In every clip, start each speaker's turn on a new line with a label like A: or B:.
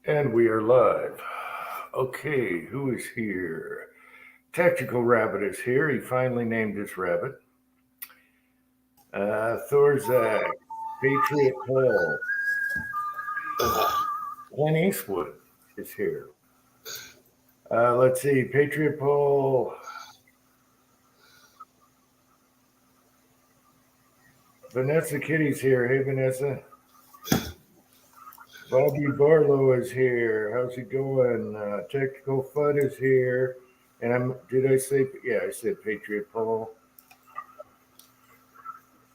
A: And we are live. Okay, who is here? Tactical Rabbit is here. He finally named his rabbit. Thorzak, Patriot Paul, Clint Eastwood is here. Let's see, Patriot Paul, Vanessa Kitty's here. Hey, Vanessa. Bobby Barlow is here. How's it going? Tactical Fud is here. And did I say, yeah, I said Patriot Paul.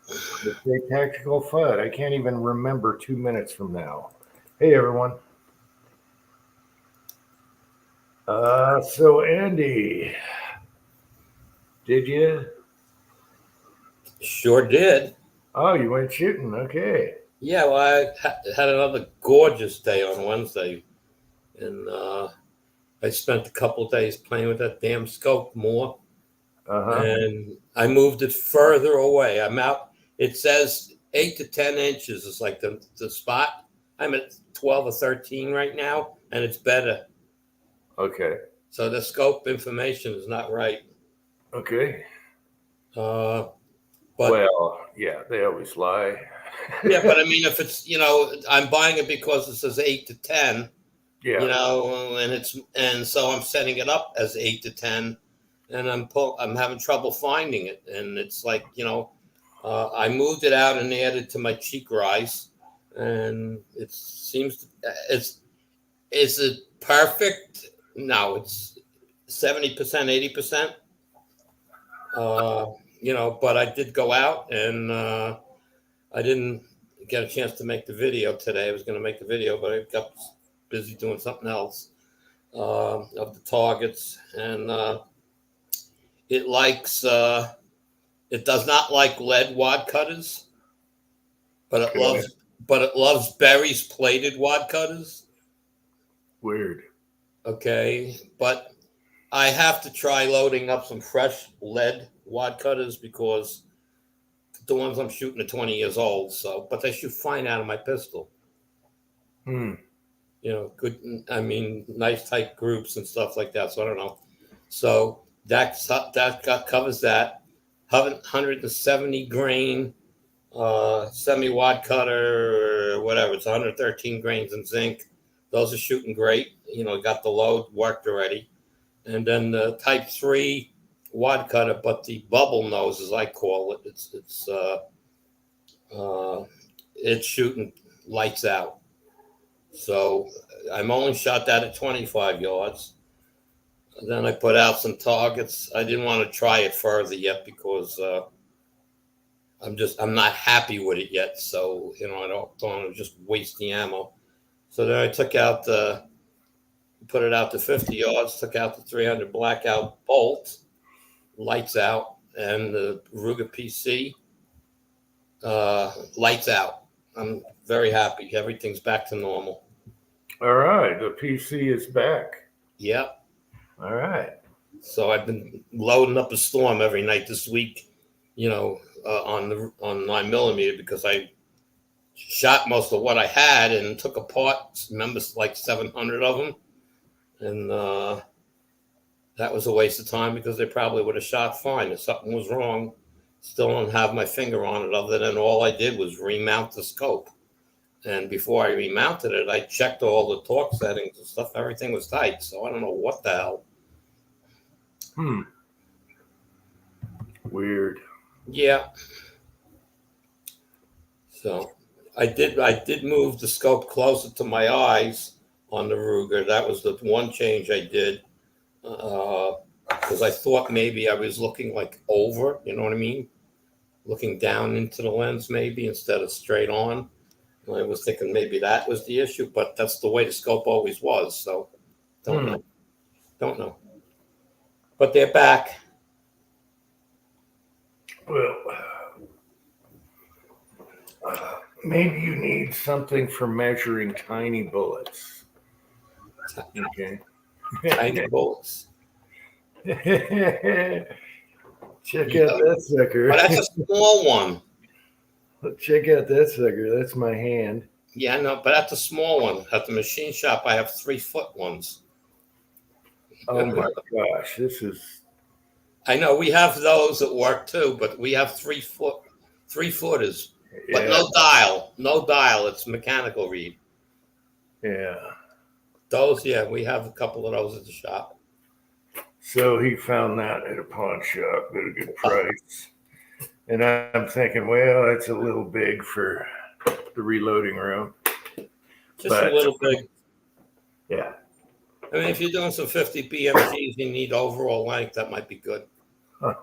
A: Let's say Tactical Fud. I can't even remember 2 minutes from now. Hey, everyone. So Andy, did you?
B: Sure did.
A: Oh, you went shooting. Okay.
B: Yeah, well, I had another gorgeous day on Wednesday, and I spent a couple of days playing with that damn scope more, and I moved it further away. I'm out. It says 8 to 10 inches is like the spot. I'm at 12 or 13 right now, and it's better.
A: Okay.
B: So the scope information is not right.
A: Okay.
B: But
A: well, yeah, they always lie.
B: yeah, but I mean, if it's I'm buying it because it says 8 to 10.
A: Yeah.
B: And so I'm setting it up as 8 to 10, and I'm having trouble finding it, and it's like I moved it out and added to my cheek rise, and it seems is it perfect? No, it's 70%, 80%. But I did go out, and I didn't get a chance to make the video today. I was going to make the video, but I got busy doing something else of the targets, and it likes it does not like lead wad cutters, but it loves Berry's plated wad cutters.
A: Weird.
B: Okay, but I have to try loading up some fresh lead wad cutters because the ones I'm shooting are 20 years old. So, but they shoot fine out of my pistol. Good. I mean, nice tight groups and stuff like that. So I don't know. So that covers that. 170 grain semi wad cutter or whatever. It's 113 grains in zinc. Those are shooting great. Got the load worked already. And then the Type 3 wad cutter, but the bubble nose, as I call it, it's shooting lights out. So I'm only shot that at 25 yards. And then I put out some targets. I didn't want to try it further yet because I'm not happy with it yet. So I don't want to just waste the ammo. So then I put it out to 50 yards, took out the 300 blackout bolt, lights out, and the Ruger PC lights out. I'm very happy. Everything's back to normal.
A: All right. The PC is back.
B: Yep.
A: All right.
B: So I've been loading up a storm every night this week, on 9mm because I shot most of what I had and took apart, remember, like 700 of them. And that was a waste of time because they probably would have shot fine. If something was wrong, still don't have my finger on it other than all I did was remount the scope. And before I remounted it, I checked all the torque settings and stuff. Everything was tight. So I don't know what the hell.
A: Weird.
B: Yeah. So I did move the scope closer to my eyes on the Ruger. That was the one change I did because I thought maybe I was looking like over, you know what I mean? Looking down into the lens maybe instead of straight on. And I was thinking maybe that was the issue, but that's the way the scope always was. So don't know. But they're back.
A: Well, maybe you need something for measuring tiny bullets. Okay.
B: Tiny bullets.
A: Check out that sucker.
B: But that's a small one.
A: Check out that sucker. That's my hand.
B: Yeah, no, but at the small one, at the machine shop, I have 3-foot ones.
A: Oh my gosh, this is.
B: I know we have those at work too, but we have 3-footers, but
A: Yeah,
B: no dial. It's mechanical read.
A: yeah.
B: Those, yeah, we have a couple of those at the shop.
A: So he found that at a pawn shop at a good price. And I'm thinking, well, that's a little big for the reloading room.
B: Just
A: But
B: a little big.
A: yeah.
B: I mean, if you're doing some 50 BMGs, you need overall length. That might be good. Or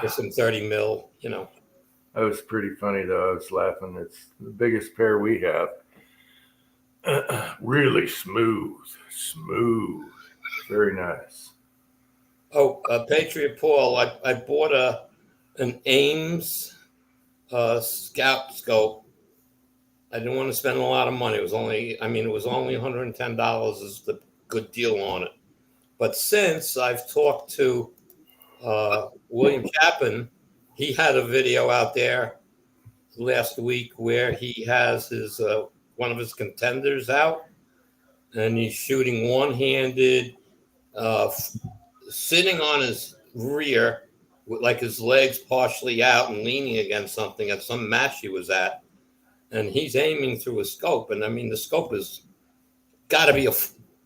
B: some 30 mil, you know.
A: That was pretty funny, though. I was laughing. It's the biggest pair we have. Really smooth. Very nice.
B: Oh, Patriot Paul, I bought an Ames scout scope. I didn't want to spend a lot of money. It was only $110 is the good deal on it. But since I've talked to William Chapin, he had a video out there last week where he has his one of his contenders out, and he's shooting one-handed, sitting on his rear with like his legs partially out and leaning against something at some match he was at, and he's aiming through a scope. And I mean, the scope has got to be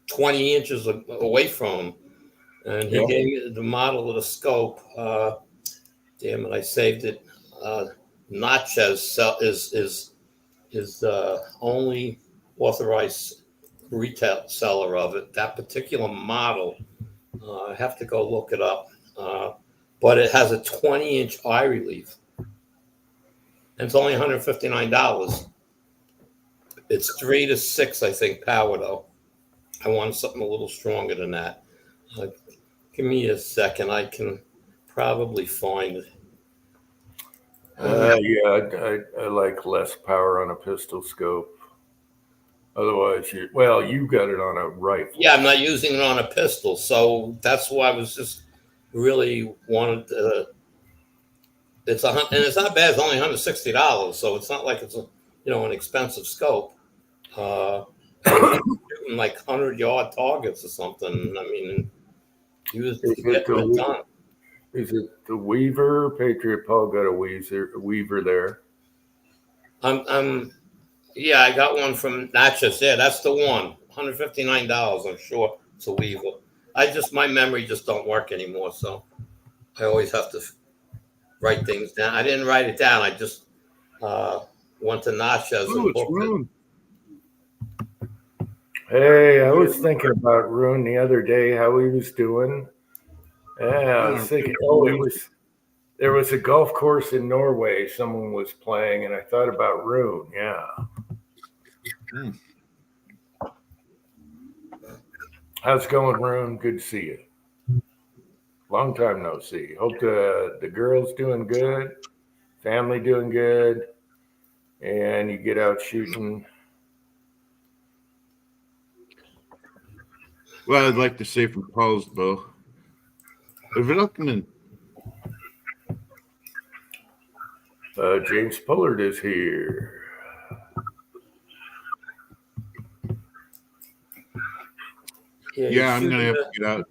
B: 20 inches away from him. And he gave me the model of the scope. Damn it, I saved it. Natchez is the only authorized retail seller of it. That particular model, I have to go look it up. But it has a 20-inch eye relief. And it's only $159. It's 3 to 6, I think, power, though. I want something a little stronger than that. Give me a second. I can probably find it.
A: Yeah, I like less power on a pistol scope. Otherwise, you got it on a rifle.
B: Yeah, I'm not using it on a pistol, so that's why I was just really wanted to. And it's not bad. It's only $160, so it's not like it's an expensive scope. And shooting like 100-yard targets or something. I mean, he was getting it done.
A: Is it the Weaver? Patriot Paul got a Weaver there.
B: Yeah, I got one from Natchez. Yeah, that's the one. $159. I'm sure it's a Weaver. My memory just don't work anymore, so I always have to write things down. I didn't write it down. I just went to Natchez and booked it.
A: Hey, I was thinking about Rune the other day, how he was doing. Yeah, I was thinking, there was a golf course in Norway someone was playing, and I thought about Rune. Yeah. How's it going, Rune? Good to see you. Long time no see. Hope the girl's doing good, family doing good, and you get out shooting.
C: Well, I'd like to say from Paul's bow, välkommen.
A: James Pullard is here.
C: Yeah, I'm going to have to get out.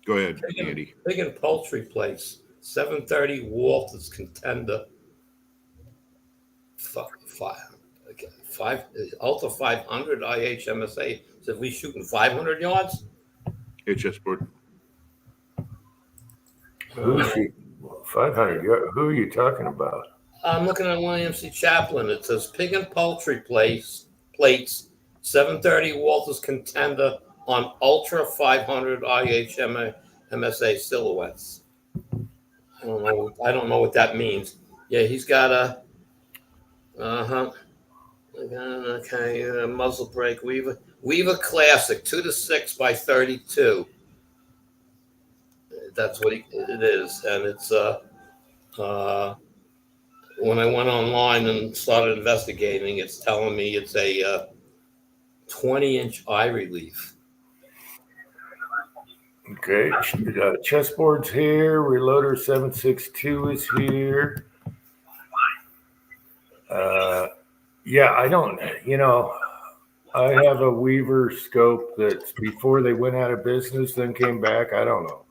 C: Go ahead, Andy.
B: Pig and Poultry Place, 730 Walters Contender. Five Ultra 500 IHMSA. So if we shooting 500 yards?
C: HS board.
A: Who's 500 yards? Who are you talking about?
B: I'm looking at William C. Chaplin. It says Pig and Poultry Plates, 730 Walters Contender on Ultra 500 IHMSA silhouettes. I don't know what that means. Yeah, he's got a muzzle brake Weaver Classic 2 to 6 by 32. That's what it is, and it's when I went online and started investigating, it's telling me it's a 20-inch eye relief.
A: Okay, chessboard's here. Reloader 762 is here. Yeah, I don't. I have a Weaver scope that's before they went out of business, then came back. I don't know.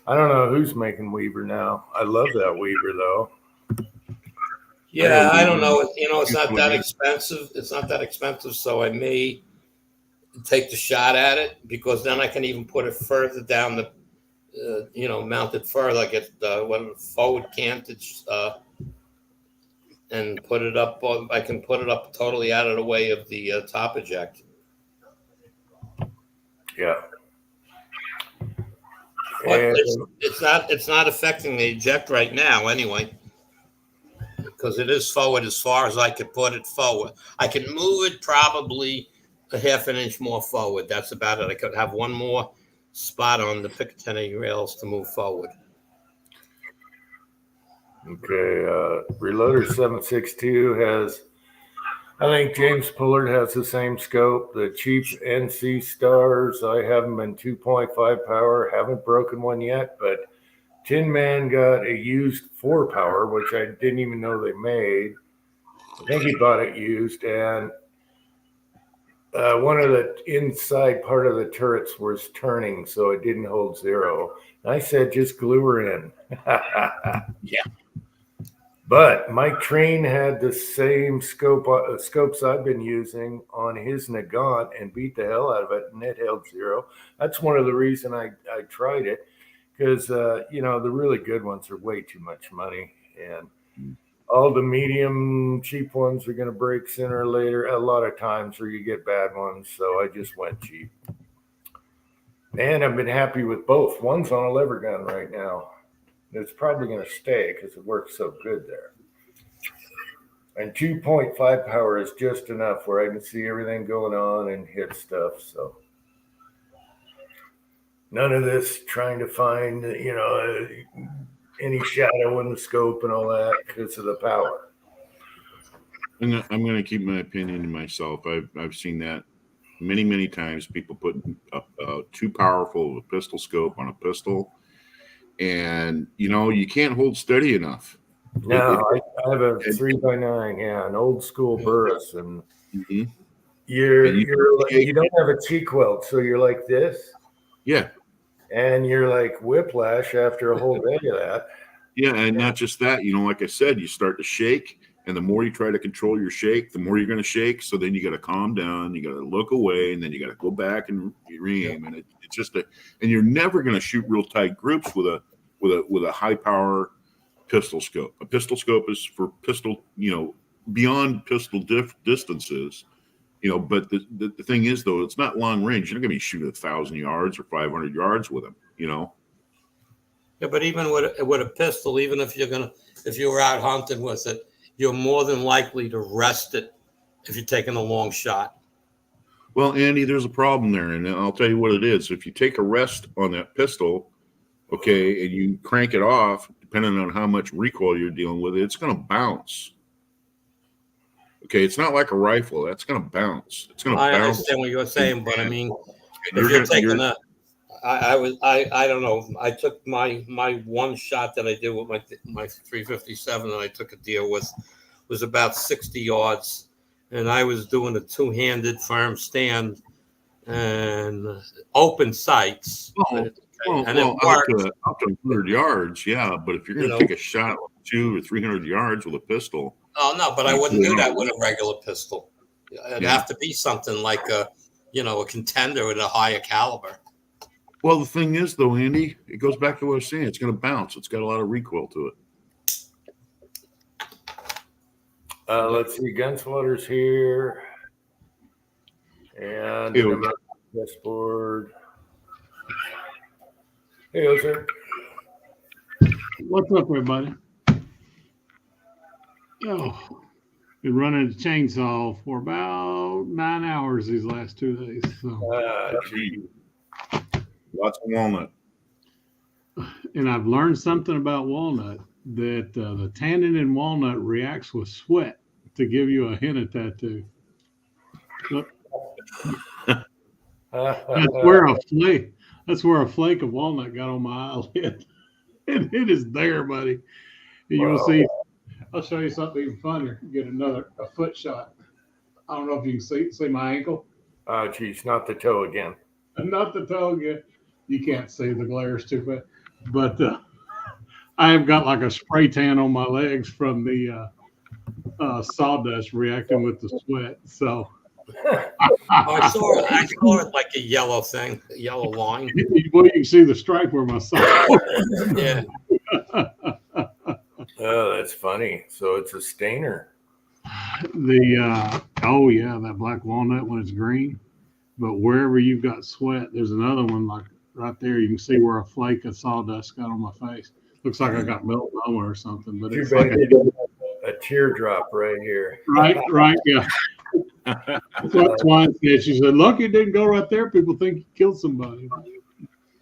A: I don't know who's making Weaver now. I love that Weaver though.
B: Yeah, I don't know. It's not that expensive. It's not that expensive, so I may take the shot at it because then I can even put it further down the, mount it further, like it forward canted, and put it up. I can put it up totally out of the way of the top eject.
A: Yeah.
B: But it's not affecting the eject right now anyway, because it is forward as far as I could put it forward. I can move it probably a half an inch more forward. That's about it. I could have one more spot on the Picatinny rails to move forward.
A: Okay. Reloader 762 has, I think James Pullard has the same scope. The cheap NC Stars, I have them in 2.5 power. Haven't broken one yet, but Tin Man got a used 4 power, which I didn't even know they made. I think he bought it used, and one of the inside part of the turrets was turning, so it didn't hold 0. And I said, just glue her in.
C: Yeah.
A: But Mike Train had the same scopes I've been using on his Nagant and beat the hell out of it, and it held 0. That's one of the reasons I tried it, because, the really good ones are way too much money. And all the medium cheap ones are going to break sooner or later, a lot of times, or you get bad ones. So I just went cheap. And I've been happy with both. One's on a lever gun right now. It's probably going to stay because it works so good there. And 2.5 power is just enough where I can see everything going on and hit stuff. So none of this trying to find, any shadow in the scope and all that because of the power.
C: I'm going to keep my opinion to myself. I've seen that many times. People put too powerful of a pistol scope on a pistol. And you can't hold steady enough.
A: No, I have a 3x9, an old school Burris, and you don't have a T-quilt, so you're like this.
C: Yeah,
A: and you're like whiplash after a whole day of that.
C: Yeah, and not just that. Like I said, you start to shake, and the more you try to control your shake, the more you're going to shake. So then you got to calm down, you got to look away, and then you got to go back and re-aim, and it's just and you're never going to shoot real tight groups with a high power pistol scope. A pistol scope is for pistol, beyond pistol distances, but the thing is, though, it's not long range. You're not going to be shooting 1,000 yards or 500 yards with them,
B: Yeah, but even with a pistol, even if you were out hunting with it, you're more than likely to rest it if you're taking a long shot.
C: Well, Andy, there's a problem there, and I'll tell you what it is. If you take a rest on that pistol, okay, and you crank it off, depending on how much recoil you're dealing with, it's going to bounce. Okay, it's not like a rifle. That's going to bounce. It's going to bounce.
B: I understand what you're saying, but I mean, if you're taking a, I don't know. I took my one shot that I did with my 357 that I took a deal with was about 60 yards, and I was doing a two-handed firm stand and open sights.
C: Up to 100 yards, yeah. But if you're going to take a shot 200 or 300 yards with a pistol.
B: Oh no, but I wouldn't do that with a regular pistol. It'd have to be something like a contender with a higher caliber.
C: Well, the thing is, though, Andy, it goes back to what I was saying. It's going to bounce. It's got a lot of recoil to it.
A: Let's see. Gunswatter's here. And chessboard. Hey, Ozer.
D: What's up, everybody? Been running a chainsaw for about 9 hours these last 2 days. So.
C: Lots of walnut.
D: And I've learned something about walnut, that the tannin in walnut reacts with sweat to give you a hint of tattoo. Look. That's where a flake of walnut got on my eyelid. And it is there, buddy. And you'll see I'll show you something even funnier. Get a foot shot. I don't know if you can see my ankle.
A: Oh, geez, not the toe again.
D: Not the toe yet. You can't see, the glare's too bad. But I have got like a spray tan on my legs from the sawdust reacting with the sweat. So
B: I saw it like a yellow thing, a yellow line.
D: well, you can see the stripe where my saw.
B: Yeah.
A: Oh, that's funny. So it's a stainer.
D: Oh yeah, that black walnut when it's green. But wherever you've got sweat, there's another one like right there. You can see where a flake of sawdust got on my face. Looks like I got melanoma or something. But it's like
A: a teardrop right here.
D: Right, yeah. That's why I said, she said, lucky it didn't go right there. People think you killed somebody.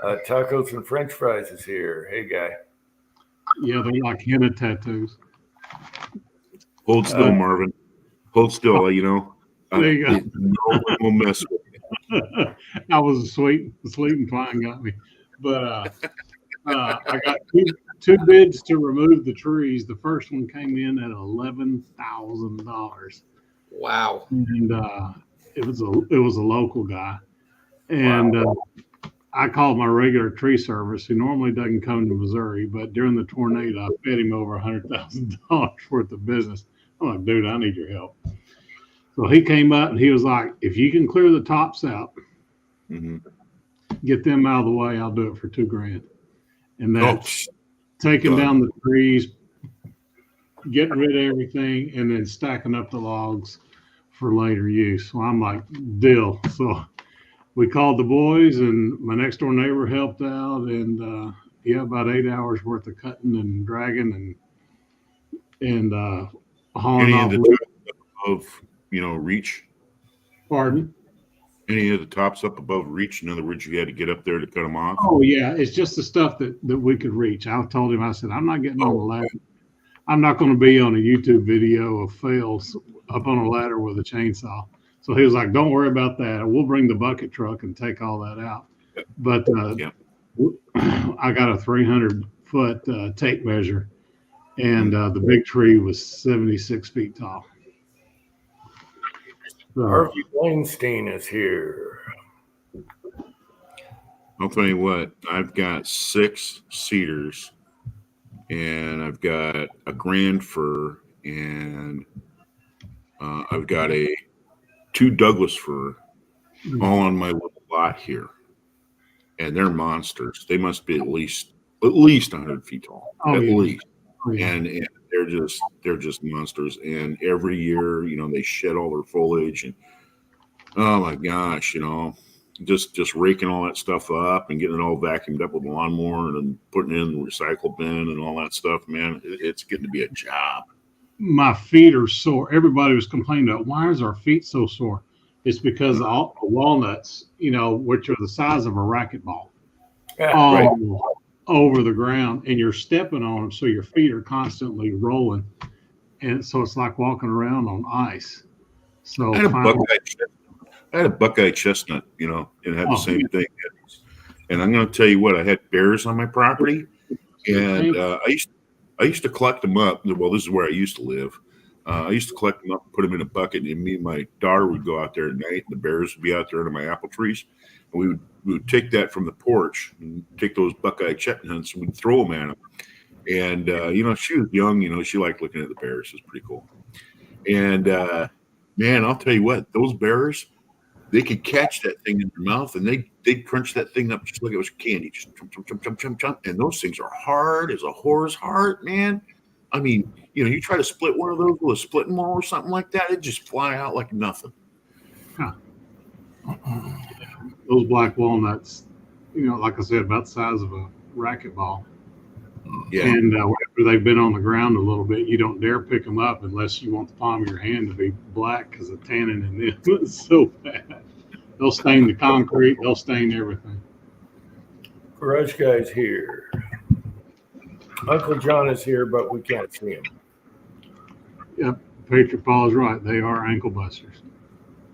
A: Tacos and French fries is here. Hey, guy.
D: Yeah, they're like henna tattoos.
C: Hold still, Marvin. Hold still, you know.
D: There you go.
C: No one will mess with you.
D: I was asleep and fine got me. But I got two bids to remove the trees. The first one came in at $11,000.
B: Wow.
D: And it was a local guy. And I called my regular tree service, who normally doesn't come to Missouri, but during the tornado, I fed him over $100,000 worth of business. I'm like, dude, I need your help. So he came up and he was like, if you can clear the tops out, get them out of the way, I'll do it for $2,000. And that's taking down the trees, getting rid of everything, and then stacking up the logs for later use. So I'm like, deal. So we called the boys, and my next door neighbor helped out, and about 8 hours worth of cutting and dragging and hauling off.
C: Of reach.
D: Pardon?
C: Any of the tops up above reach? In other words, you had to get up there to cut them off.
D: Oh yeah, it's just the stuff that we could reach. I told him, I said, I'm not getting on the ladder. I'm not going to be on a YouTube video of fails up on a ladder with a chainsaw. So he was like, don't worry about that. We'll bring the bucket truck and take all that out. But I got a 300-foot tape measure, and the big tree was 76 feet tall. So,
A: Harvey Weinstein is here.
C: I'll tell you what, I've got 6 cedars, and I've got a grand fir, and I've got 2 Douglas fir, all on my little lot here, and they're monsters. They must be at least 100 feet tall, least. Oh, yeah. And they're just monsters. And every year, they shed all their foliage, and oh my gosh, just raking all that stuff up and getting it all vacuumed up with a lawnmower and then putting it in the recycle bin and all that stuff, man. It's getting to be a job.
D: My feet are sore. Everybody was complaining about, why is our feet so sore? It's because all the walnuts, which are the size of a racquetball, over the ground, and you're stepping on them, so your feet are constantly rolling, and so it's like walking around on ice. So
C: I had a Buckeye chestnut, and had the same thing. And I'm going to tell you what, I had bears on my property, and I used to collect them up. Well, this is where I used to live. I used to collect them up, put them in a bucket, and me and my daughter would go out there at night, and the bears would be out there under my apple trees, and we would take that from the porch and take those Buckeye chestnuts, and we'd throw them at them. And she was young, she liked looking at the bears. It was pretty cool. And man, I'll tell you what, those bears, they could catch that thing in their mouth, and they'd crunch that thing up just like it was candy, just chomp. And those things are hard as a whore's heart, man. I mean, you try to split one of those with a splitting maul or something like that, it'd just fly out like nothing.
D: Huh. Those black walnuts, like I said, about the size of a racquetball. Yeah. And after they've been on the ground a little bit, you don't dare pick them up unless you want the palm of your hand to be black, because the tannin in them is so bad. They'll stain the concrete. They'll stain everything.
A: Garage guy's here. Uncle John is here, but we can't see him.
D: Yep, Patriot Paul is right. They are ankle busters.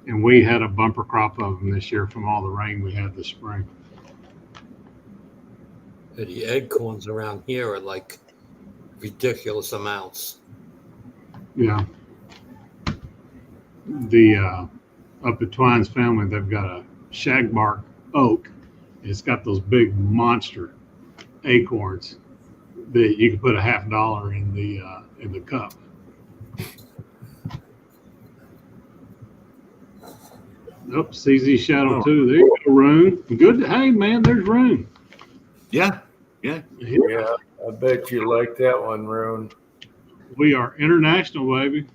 D: And we had a bumper crop of them this year from all the rain we had this spring.
B: The acorns around here are like ridiculous amounts.
D: Yeah. The up at Twine's family, they've got a shagbark oak. It's got those big monster acorns that you can put a $50 in the cup. Oh, CZ Shadow 2. There you go, Rune. Good. Hey, man, there's Rune.
C: Yeah.
A: Yeah, I bet you like that one, Rune.
D: We are international, baby.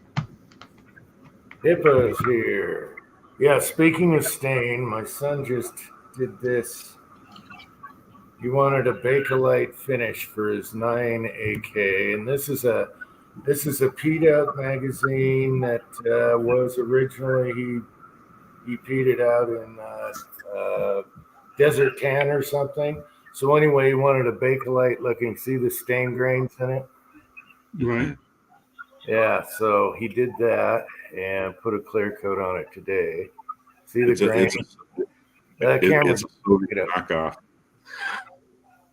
A: Hippo's here. Yeah, speaking of stain, my son just did this. He wanted a Bakelite finish for his 9AK, and this is a peed out magazine that was originally he peed it out in Desert Tan or something. So anyway, he wanted a Bakelite looking. See the stain grains in it?
D: Right.
A: Yeah, so he did that and put a clear coat on it today. See the grains?
C: It's a Soviet knockoff.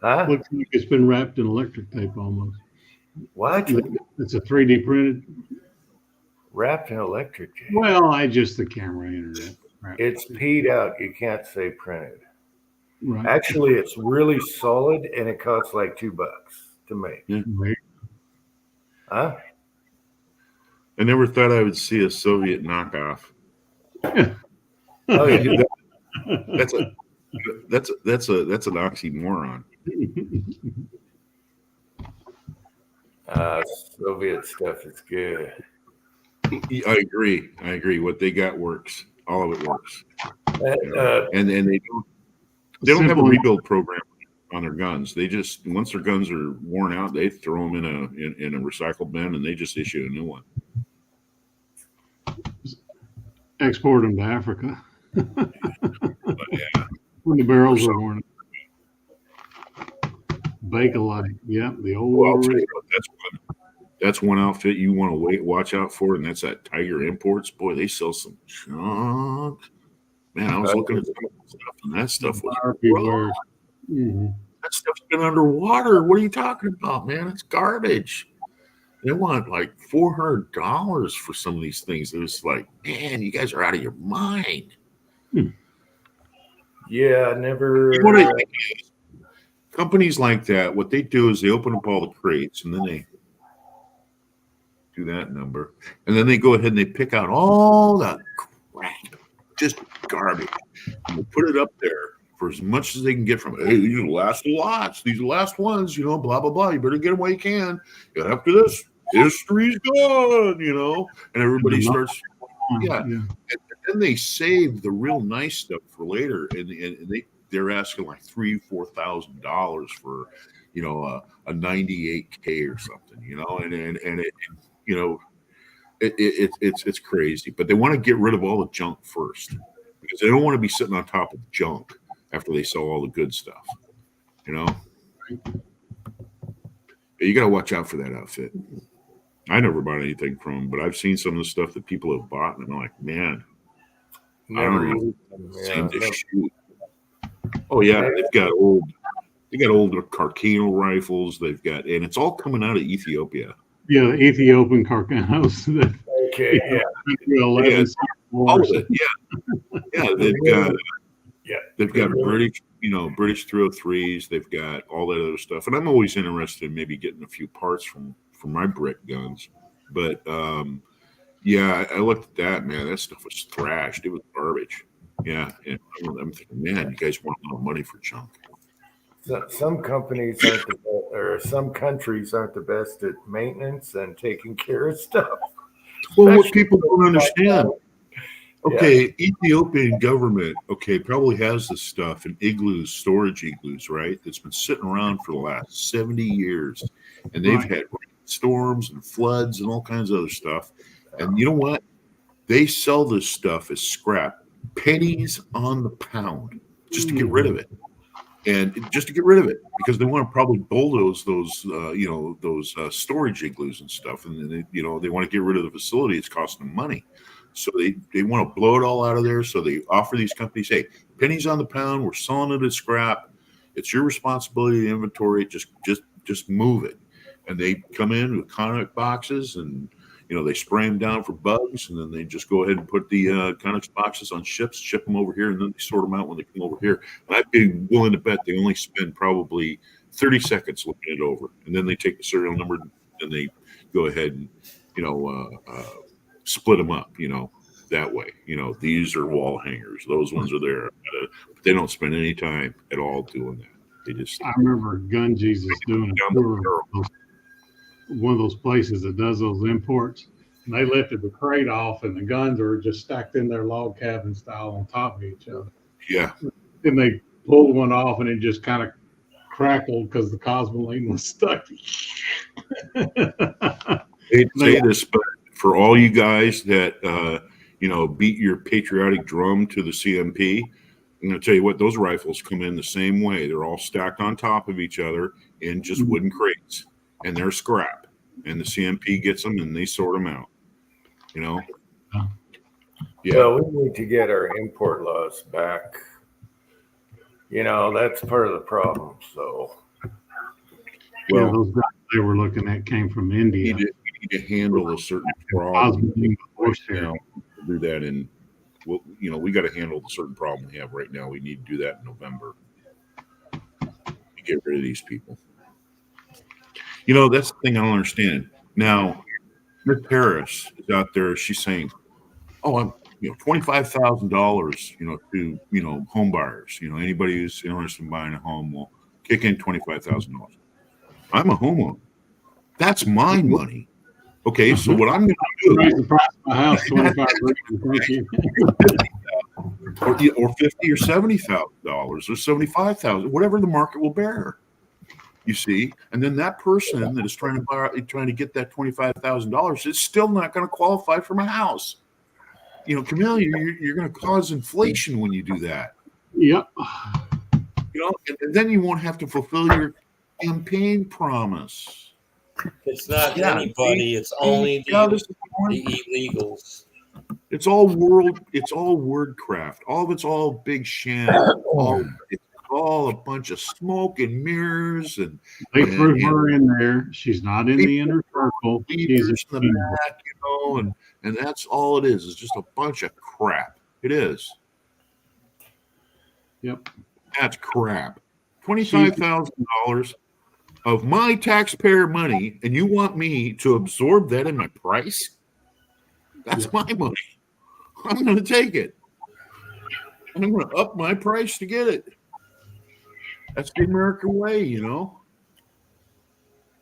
A: Huh?
D: Looks like it's been wrapped in electric tape almost.
A: What?
D: It's a 3D printed.
A: Wrapped in electric tape.
D: Well, the camera entered it. Right.
A: It's peed out. You can't say printed.
D: Right.
A: Actually, it's really solid and it costs like $2 to make.
C: Yeah.
D: Right.
A: Huh?
C: I never thought I would see a Soviet knockoff.
A: Oh yeah.
C: That's an oxymoron.
A: Soviet stuff is good.
C: I agree. What they got works. All of it works. And they don't have a rebuild program on their guns. They just, once their guns are worn out, they throw them in a recycle bin and they just issue a new one.
D: Export them to Africa.
C: Yeah.
D: When the barrels are worn. Bakelite. Yeah, the old.
C: That's one outfit you want to watch out for, and that's that Tiger Imports. Boy, they sell some junk. Man, I was looking at some stuff, and that stuff was that stuff's been underwater. What are you talking about, man? It's garbage. They want like $400 for some of these things. It was like, man, you guys are out of your mind.
A: Yeah, never.
C: You know what I think is? Companies like that, what they do is they open up all the crates, and then they do that number, and then they go ahead and they pick out all that crap, just garbage, and they put it up there for as much as they can get from it. Hey, these are the last lots. These are the last ones, blah, blah, blah. You better get them while you can. After this, history's gone, and everybody starts, And then they save the real nice stuff for later, and they're asking like $3,000-$4,000 for, a 98K or something, it's crazy. But they want to get rid of all the junk first because they don't want to be sitting on top of junk after they sell all the good stuff, You got to watch out for that outfit. I never bought anything from them, but I've seen some of the stuff that people have bought, and I'm like, man, I don't know. Seem to shoot. Oh yeah, they've got old Carcano rifles. They've got, and it's all coming out of Ethiopia.
D: Yeah, the Ethiopian Carcanos.
A: Okay,
C: All of it. They've got British, British 303s. They've got all that other stuff, and I'm always interested in maybe getting a few parts from my brick guns. But I looked at that, man. That stuff was thrashed. It was garbage. Yeah, and I'm thinking, man, you guys want a lot of money for junk.
A: Some companies aren't some countries aren't the best at maintenance and taking care of stuff.
C: Well, what people don't understand. Okay, Ethiopian government, probably has this stuff in igloos, storage igloos, right? That's been sitting around for the last 70 years. And they've had storms and floods and all kinds of other stuff. And you know what? They sell this stuff as scrap, pennies on the pound, just to get rid of it. And just to get rid of it, because they want to probably bulldoze those storage igloos and stuff. And then they want to get rid of the facility. It's costing them money. So they want to blow it all out of there. So they offer these companies, hey, pennies on the pound. We're selling it as scrap. It's your responsibility to inventory. Just move it. And they come in with Conoc boxes and, they spray them down for bugs, and then they just go ahead and put the Conex boxes on ships, ship them over here, and then they sort them out when they come over here. And I'd be willing to bet they only spend probably 30 seconds looking it over, and then they take the serial number and they go ahead and split them up, that way. These are wall hangers, those ones are there, but they don't spend any time at all doing that. They just.
D: I remember Gun Jesus doing a tour of one of those places that does those imports, and they lifted the crate off, and the guns are just stacked in their log cabin style on top of each other.
C: Yeah.
D: And they pulled one off, and it just kind of crackled because the cosmoline was stuck.
C: I hate to say this, but for all you guys that beat your patriotic drum to the CMP, I'm going to tell you what, those rifles come in the same way. They're all stacked on top of each other in just wooden crates, and they're scrap. And the CMP gets them, and they sort them out. Yeah.
A: Well, we need to get our import laws back. That's part of the problem. So,
D: Well, those guys they were looking at came from India.
C: We need to handle a certain problem.
D: Cosmoline
C: Do that in. Well, we got to handle the certain problem we have right now. We need to do that in November. Get rid of these people. That's the thing I don't understand. Now, Miss Harris is out there. She's saying, "Oh, I'm $25,000. To home buyers. Anybody who's interested in buying a home will kick in $25,000. I'm a homeowner. That's my money. Okay, so what I'm going to do
D: raise the price of my house 25
C: or $50,000 or $70,000 or $75,000, whatever the market will bear. You see, and then that person that is trying to get that $25,000 is still not going to qualify for my house. Camille, you're going to cause inflation when you do that.
D: Yep.
C: And then you won't have to fulfill your campaign promise.
B: It's not anybody. It's only the illegals.
C: It's all wordcraft. All of it's all big sham. It's all a bunch of smoke and mirrors, and
D: they threw her in there. She's not in the inner circle. She's
C: in the back, and that's all it is. It's just a bunch of crap. It is.
D: Yep.
C: That's crap. $25,000 of my taxpayer money, and you want me to absorb that in my price? That's my money. I'm going to take it. And I'm going to up my price to get it. That's the American way,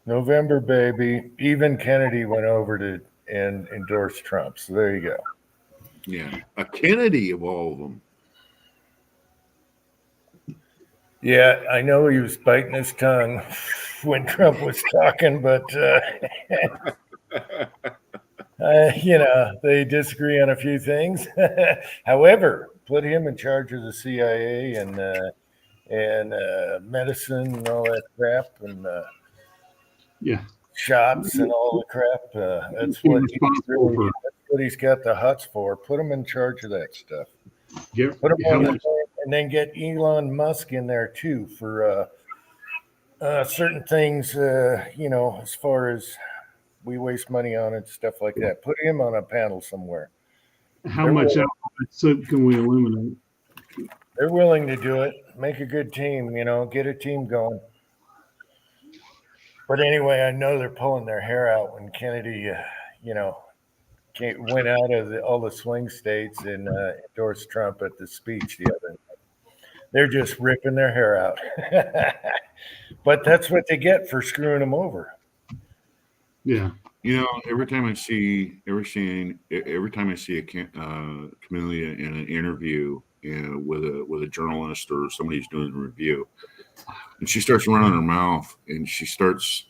A: November, baby. Even Kennedy went over to and endorsed Trump. So there you go.
C: Yeah, a Kennedy of all of them.
A: Yeah, I know he was biting his tongue when Trump was talking, but they disagree on a few things. However, put him in charge of the CIA and medicine and all that crap, and shots and all the crap. That's what he's got the huts for. Put him in charge of that stuff. Put him on and then get Elon Musk in there too for certain things. As far as we waste money on it, stuff like that. Put him on a panel somewhere.
D: How much alphabet soup can we eliminate?
A: They're willing to do it. Make a good team. Get a team going. But anyway, I know they're pulling their hair out when Kennedy, went out of all the swing states and endorsed Trump at the speech the other night. They're just ripping their hair out. But that's what they get for screwing them over.
D: Yeah.
C: Every time I see a Camellia in an interview with a journalist or somebody who's doing a review, and she starts running her mouth, and she starts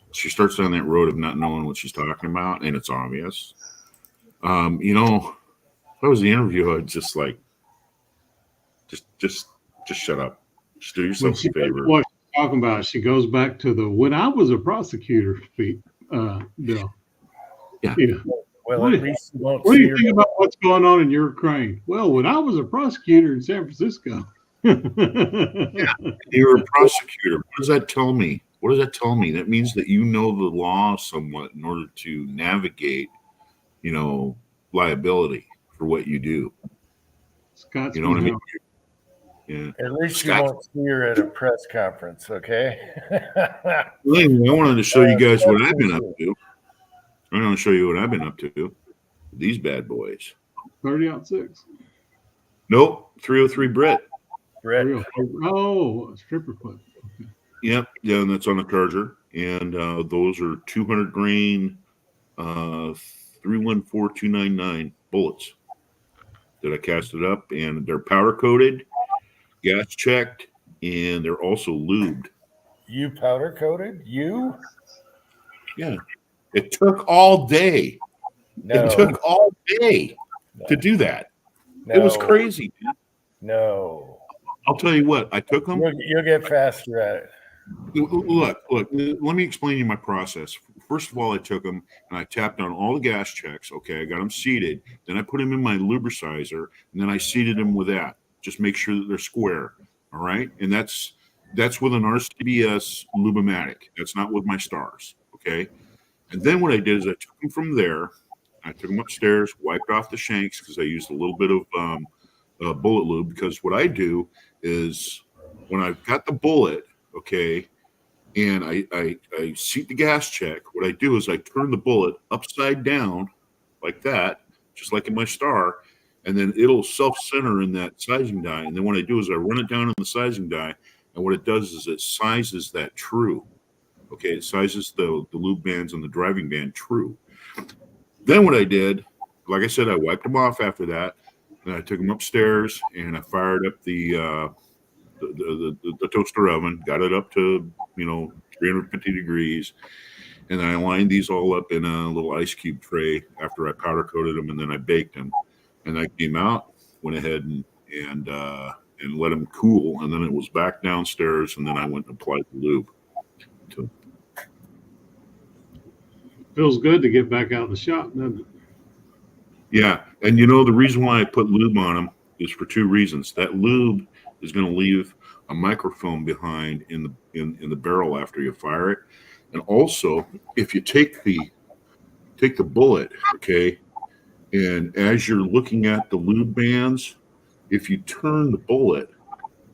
C: down that road of not knowing what she's talking about, and it's obvious. If I was the interview, I'd just shut up. Just do yourself a favor.
D: What she's talking about, she goes back to when I was a prosecutor, Bill.
C: Yeah.
A: Well,
D: what
A: at least you won't
D: do
A: see
D: you think about what's going on in Ukraine? Well, when I was a prosecutor in San Francisco.
C: Yeah, you're a prosecutor. What does that tell me? That means that you know the law somewhat in order to navigate liability for what you do.
D: Scott's
C: You know what I mean?
D: been
C: Yeah.
A: At least you
C: Scott,
A: won't see her at a press conference, okay?
C: well, anyway, I wanted to show you guys what I've been up to. I'm going to show you what I've been up to. These bad boys.
D: 30-06.
C: Nope, 303 Brett.
A: Brett.
D: Oh, stripper clip. Okay.
C: Yep, yeah, and that's on the Charger. And those are 200 grain 314299 bullets that I casted up, and they're powder coated, gas checked, and they're also lubed.
A: You powder coated? You?
C: Yeah, it took all day.
A: No.
C: It took all day to do that.
A: No.
C: It was crazy, dude.
A: No.
C: I'll tell you what, I took them.
A: You'll get faster at it.
C: Look, let me explain to you my process. First of all, I took them and I tapped on all the gas checks. Okay, I got them seated. Then I put them in my lubricizer, and then I seated them with that. Just make sure that they're square. All right, and that's with an RCBS Lubomatic. That's not with my stars. Okay, and then what I did is I took them from there. I took them upstairs, wiped off the shanks because I used a little bit of bullet lube. Because what I do is when I've got the bullet, okay, and I seat the gas check, what I do is I turn the bullet upside down like that, just like in my star, and then it'll self-center in that sizing die. And then what I do is I run it down in the sizing die, and what it does is it sizes that true. Okay, it sizes the lube bands and the driving band true. Then what I did, like I said, I wiped them off after that, and I took them upstairs and I fired up the toaster oven, got it up to 350 degrees, and then I lined these all up in a little ice cube tray after I powder coated them, and then I baked them. And I came out, went ahead and let them cool, and then it was back downstairs, and then I went and applied the lube.
D: Feels good to get back out of the shop, doesn't it?
C: Yeah, and the reason why I put lube on them is for two reasons. That lube is going to leave a microfilm behind in the barrel after you fire it, and also if you take the bullet, okay, and as you're looking at the lube bands, if you turn the bullet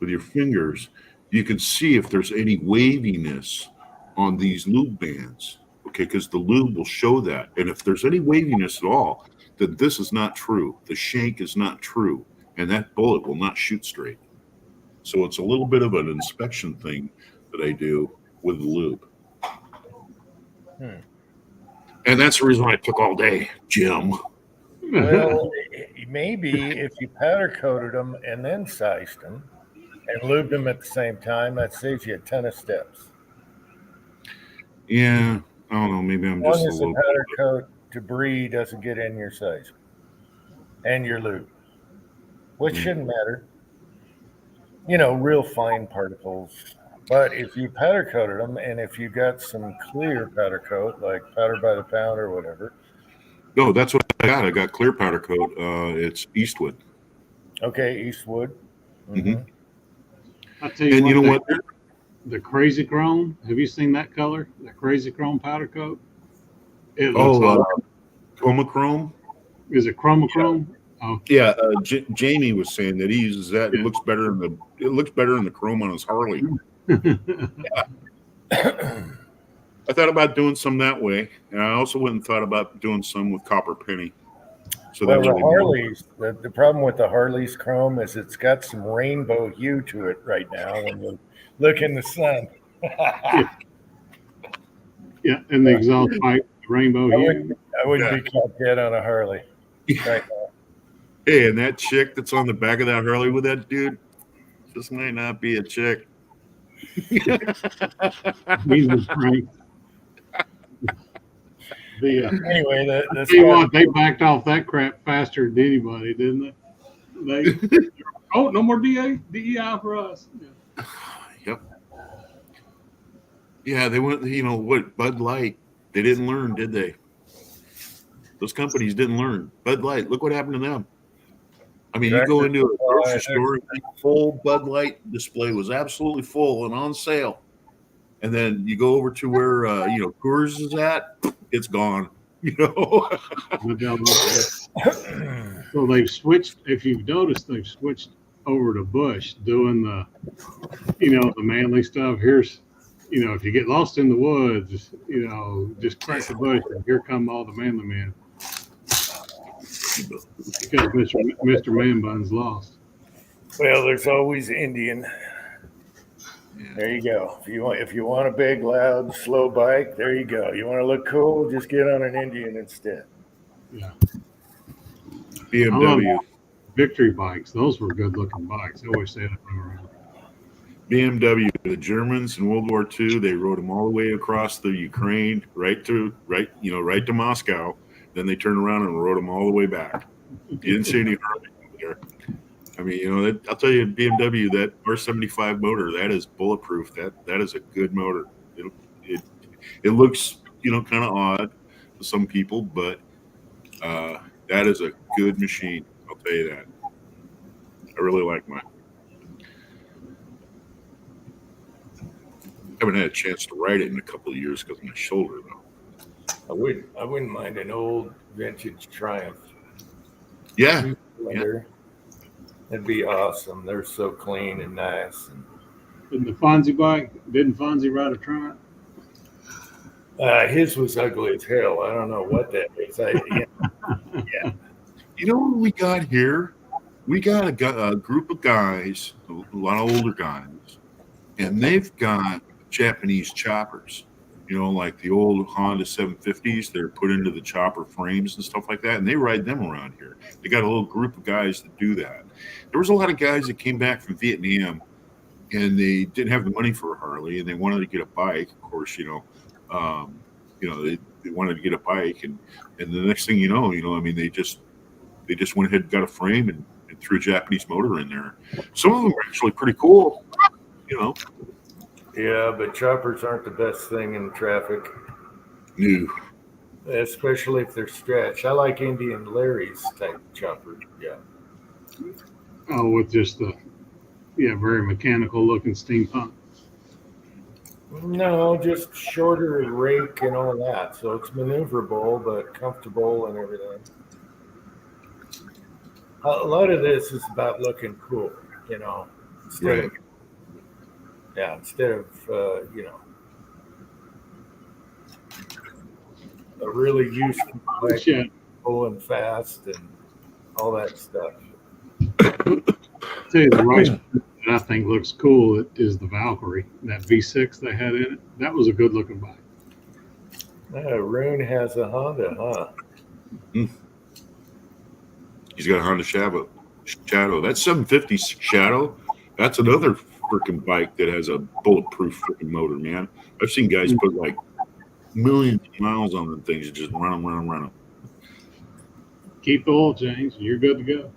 C: with your fingers, you can see if there's any waviness on these lube bands, okay, because the lube will show that. And if there's any waviness at all, then this is not true. The shank is not true, and that bullet will not shoot straight. So it's a little bit of an inspection thing that I do with the lube. And that's the reason why it took all day, Jim.
A: Well, maybe if you powder coated them and then sized them and lubed them at the same time, that saves you a ton of steps.
C: Yeah, I don't know. Maybe I'm
A: As
C: just
A: long
C: a
A: as the
C: little.
A: powder coat debris doesn't get in your size and your lube, which shouldn't matter. Real fine particles. But if you powder coated them, and if you got some clear powder coat, like powder by the pound or whatever.
C: No, that's what I got. I got clear powder coat. It's Eastwood.
A: Okay, Eastwood.
C: Mm-hmm.
D: I tell you,
C: and you know what?
D: The Crazy Chrome. Have you seen that color? The Crazy Chrome powder coat. It looks
C: Chromachrome.
D: Is it chromachrome? Oh,
C: yeah. Jamie was saying that he uses that. It looks better in the chrome on his Harley. Yeah. I thought about doing some that way, and I also went and thought about doing some with copper penny. So
A: well, the Harleys, the problem with the Harley's chrome is it's got some rainbow hue to it right now when you look in the sun.
D: Yeah, and the exhaust pipe, rainbow hue.
A: I wouldn't be caught dead on a Harley right now.
C: Hey, and that chick that's on the back of that Harley with that dude, this might not be a chick.
D: He's a prank.
A: Anyway, the
D: tell you what, they backed off that crap faster than anybody, didn't they? Oh, no more DEI for us. Yeah.
C: Yep. Yeah, they went. What Bud Light? They didn't learn, did they? Those companies didn't learn. Bud Light. Look what happened to them. I mean, you go into a grocery store, full Bud Light display was absolutely full and on sale. And then you go over to where Coors is at, it's gone. you know.
D: But so they've switched. If you've noticed, they've switched over to Bush doing the, the manly stuff. Here's, if you get lost in the woods, just crack the bush, and here come all the manly men. Because Mr. Man Bun's lost.
A: Well, there's always Indian. There you go. If you want a big, loud, slow bike, there you go. You want to look cool, just get on an Indian instead.
D: Yeah.
C: BMW.
D: Victory bikes. Those were good looking bikes. I always say that around.
C: BMW. The Germans in World War II, they rode them all the way across the Ukraine, right to Moscow. Then they turned around and rode them all the way back. You didn't see any Harley there. I mean, I'll tell you, BMW, that R75 motor, that is bulletproof. That is a good motor. It looks, kind of odd to some people, but that is a good machine. I'll tell you that. I really like mine. I haven't had a chance to ride it in a couple of years because of my shoulder, though.
A: I wouldn't mind an old vintage Triumph.
C: Yeah.
A: That'd be awesome. They're so clean and nice.
D: And the Fonzie bike, didn't Fonzie ride a Triumph?
A: His was ugly as hell. I don't know what that is. Yeah.
C: You know what we got here? We got a group of guys, a lot of older guys, and they've got Japanese choppers. Like the old Honda 750s, they're put into the chopper frames and stuff like that, and they ride them around here. They got a little group of guys that do that. There was a lot of guys that came back from Vietnam, and they didn't have the money for a Harley, and they wanted to get a bike. Of course, they wanted to get a bike, and the next thing you know, they just went ahead and got a frame and threw a Japanese motor in there. Some of them are actually pretty cool,
A: Yeah, but choppers aren't the best thing in traffic.
C: No.
A: Especially if they're stretched. I like Indian Larry's type chopper. Yeah.
D: Oh, with just the very mechanical looking steampunk.
A: No, just shorter rake and all that. So it's maneuverable but comfortable and everything. A lot of this is about looking cool,
C: Right.
A: Instead of a really useful bike, pulling fast and all that stuff.
D: I'll tell you the race that I think looks cool is the Valkyrie. That V6 they had in it. That was a good looking bike.
A: Rune has a Honda, huh?
C: He's got a Honda Shadow. That 750 Shadow, that's another freaking bike that has a bulletproof freaking motor, man. I've seen guys put like millions of miles on them things and just run them.
D: Keep the oil change, and you're good to go.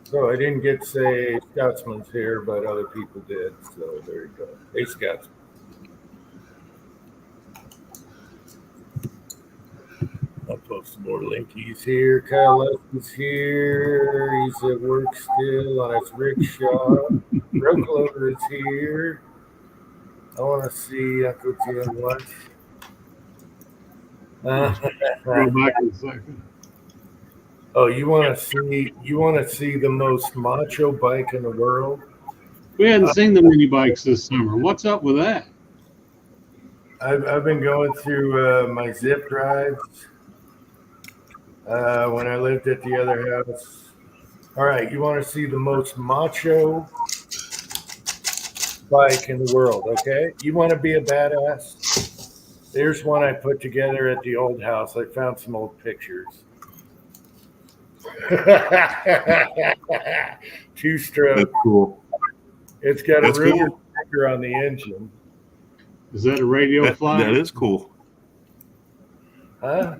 A: So I didn't get to say Scotsman's here, but other people did. So there you go. Hey, Scotsman. I'll post some more linkies here. Kyle Lester's here. He's at work still on his rickshaw. Road Loader is here. I want to see Uncle Jim once.
D: Go back in a second.
A: Oh, you want to see the most macho bike in the world?
D: We hadn't seen the mini bikes this summer. What's up with that?
A: I've been going through my zip drives when I lived at the other house. All right, you want to see the most macho bike in the world, okay? You want to be a badass? There's one I put together at the old house. I found some old pictures. Two-stroke.
C: That's cool.
A: It's got
C: That's
A: a rear
C: cool.
A: sticker on the engine.
D: Is that a radio fly?
C: That is cool.
A: Huh?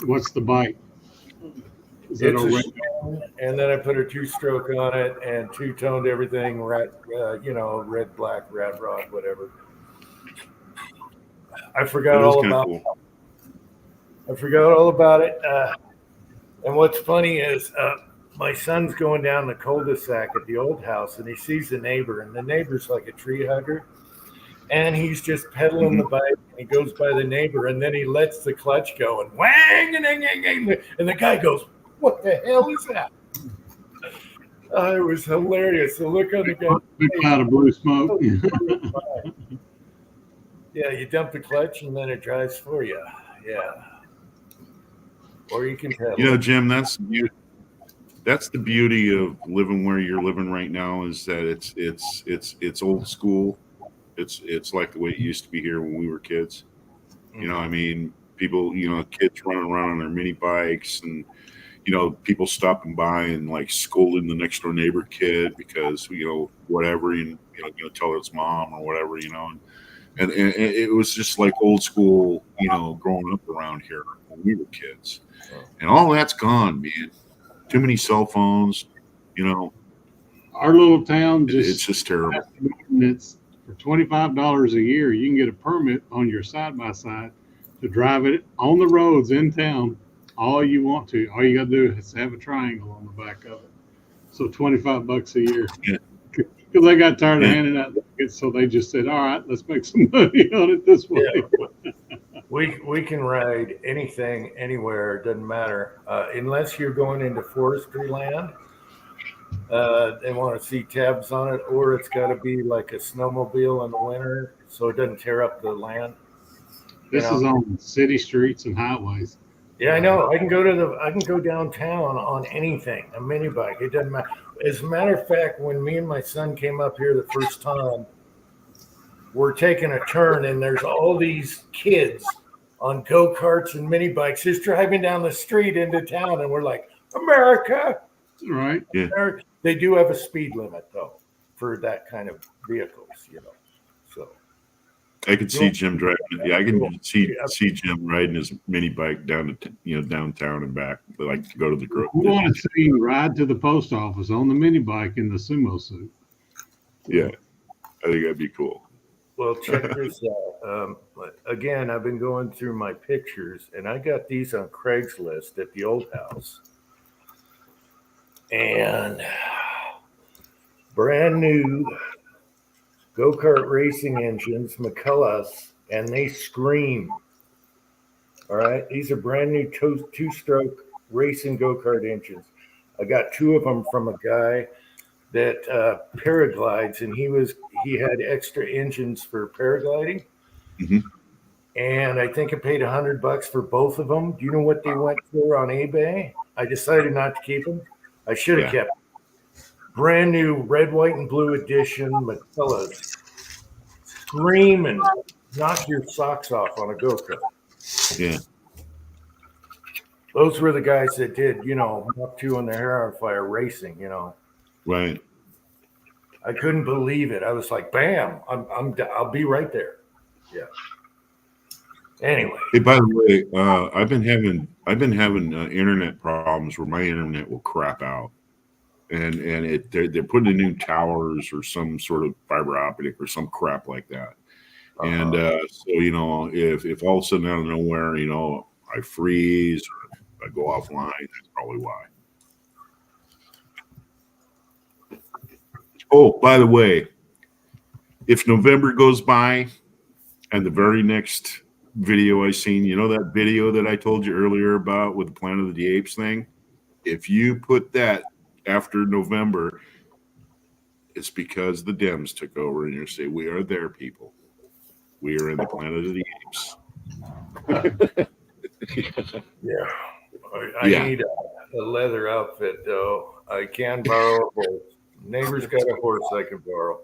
D: What's the bike? Is that
A: It's
D: a
A: a
D: radio?
A: Shannon, and then I put a two-stroke on it and two-toned everything, red, black, rad rod, whatever. I forgot
C: That is
A: all
C: kind of
A: about.
C: cool.
A: I forgot all about it. And what's funny is my son's going down the cul-de-sac at the old house, and he sees the neighbor, and the neighbor's like a tree hugger. and he's just pedaling the bike. And he goes by the neighbor, and then he lets the clutch go, and whang, and the guy goes, "What the hell is that?" It was hilarious. The look on the guy's
D: Big cloud of blue smoke.
A: Yeah, you dump the clutch, and then it drives for you. Yeah, or you can pedal.
C: You know, Jim, that's the beauty of living where you're living right now, is that it's old school. It's like the way it used to be here when we were kids. You know, I mean, people, you know, kids running around on their mini bikes, and you know, people stopping by and like scolding the next door neighbor kid because, you know, whatever, you know, going to tell its mom or whatever, you know, and it was just like old school, you know, growing up around here when we were kids, and all that's gone, man. Too many cell phones, you know.
D: Our little town
C: It's just terrible.
D: It's for $25 a year. You can get a permit on your side by side to drive it on the roads in town all you want to. All you got to do is have a triangle on the back of it. So $25 a year. Because they got tired of handing out tickets, so they just said, "All right, let's make some money on it this way."
A: Yeah. We can ride anything, anywhere. It doesn't matter, unless you're going into forestry land. They want to see tabs on it, or it's got to be like a snowmobile in the winter, so it doesn't tear up the land.
D: This is on city streets and highways.
A: Yeah, I know. I can go downtown on anything, a mini bike. It doesn't matter. As a matter of fact, when me and my son came up here the first time, we're taking a turn, and there's all these kids on go-karts and mini bikes just driving down the street into town, and we're like, America.
D: Right.
C: Yeah.
A: They do have a speed limit, though, for that kind of vehicles, you know. So
C: I could see Jim driving. Yeah, I can see Jim riding his mini bike down to downtown and back, like to go to the grocery.
D: We want to see you ride to the post office on the mini bike in the sumo suit.
C: Yeah, I think that'd be cool.
A: Well, check this out. Again, I've been going through my pictures, and I got these on Craigslist at the old house. And brand new go-kart racing engines, McCullough's, and they scream. All right, these are brand new two-stroke racing go-kart engines. I got two of them from a guy that paraglides, and he had extra engines for paragliding.
C: Mm-hmm.
A: And I think I paid $100 for both of them. Do you know what they went for on eBay? I decided not to keep them. I should have kept them. Brand new red, white, and blue edition McCullough's. Scream and knock your socks off on a go-kart.
C: Yeah.
A: Those were the guys that did, Mach 2 and the hair on fire racing,
C: Right.
A: I couldn't believe it. I was like, bam, I'll be right there. Yeah. Anyway.
C: Hey, by the way, I've been having internet problems where my internet will crap out, and they're putting in new towers or some sort of fiber optic or some crap like that. Uh-huh. And so if all of a sudden out of nowhere, I freeze or I go offline, that's probably why. Oh, by the way, if November goes by and the very next video I seen, that video that I told you earlier about with the Planet of the Apes thing, if you put that after November, it's because the Dems took over, and you say, we are their people. We are in the Planet of the Apes.
A: Yeah. I need a leather outfit, though. I can borrow a horse. Neighbor's got a horse I can borrow.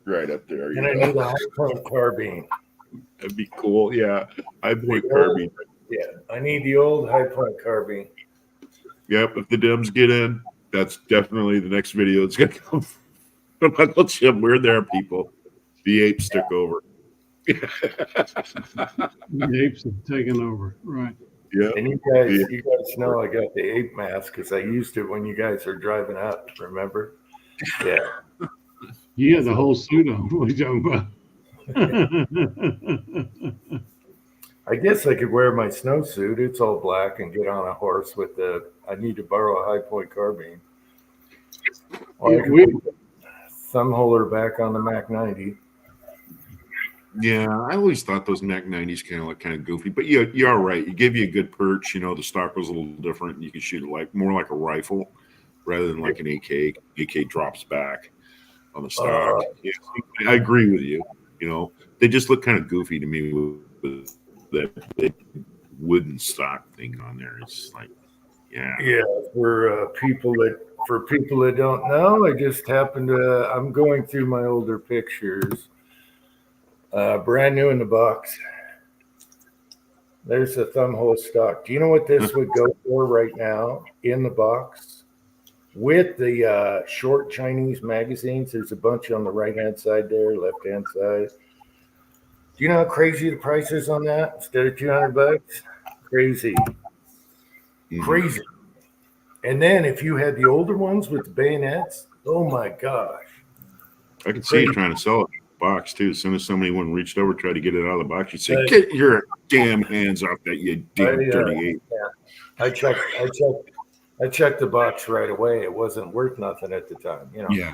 C: Right up there.
A: And I need a high-point carbine.
C: That'd be cool. Yeah. High-point carbine.
A: Yeah. I need the old high-point carbine.
C: Yep. If the Dems get in, that's definitely the next video that's going to come from Uncle Jim. We're there, people. The apes took over.
D: The apes have taken over. Right.
C: Yeah.
A: And you guys know I got the ape mask because I used it when you guys are driving up. Remember? Yeah.
D: You had the whole suit on. What are you talking about?
A: I guess I could wear my snowsuit. It's all black and get on a horse with I need to borrow a high-point carbine. Or I could put the thumb holder back on the Mac 90.
C: Yeah, I always thought those Mac 90s kind of look kind of goofy, but you are right. You give you a good perch. The stock was a little different, and you can shoot it like more like a rifle rather than like an AK. AK drops back on the stock. Yeah, I agree with you. They just look kind of goofy to me with that big wooden stock thing on there. It's like, yeah.
A: For people that don't know, I just happened to. I'm going through my older pictures. Brand new in the box. There's a thumb hole stock. Do you know what this would go for right now in the box? With the short Chinese magazines, there's a bunch on the right-hand side there, left-hand side. Do you know how crazy the price is on that? Instead of $200, crazy, crazy. And then if you had the older ones with the bayonets, oh my gosh!
C: I could see you trying to sell it in the box too. As soon as somebody went and reached over, tried to get it out of the box, you'd say, "Get your damn hands off that, you damn 38."
A: I checked the box right away. It wasn't worth nothing at the time,
C: Yeah.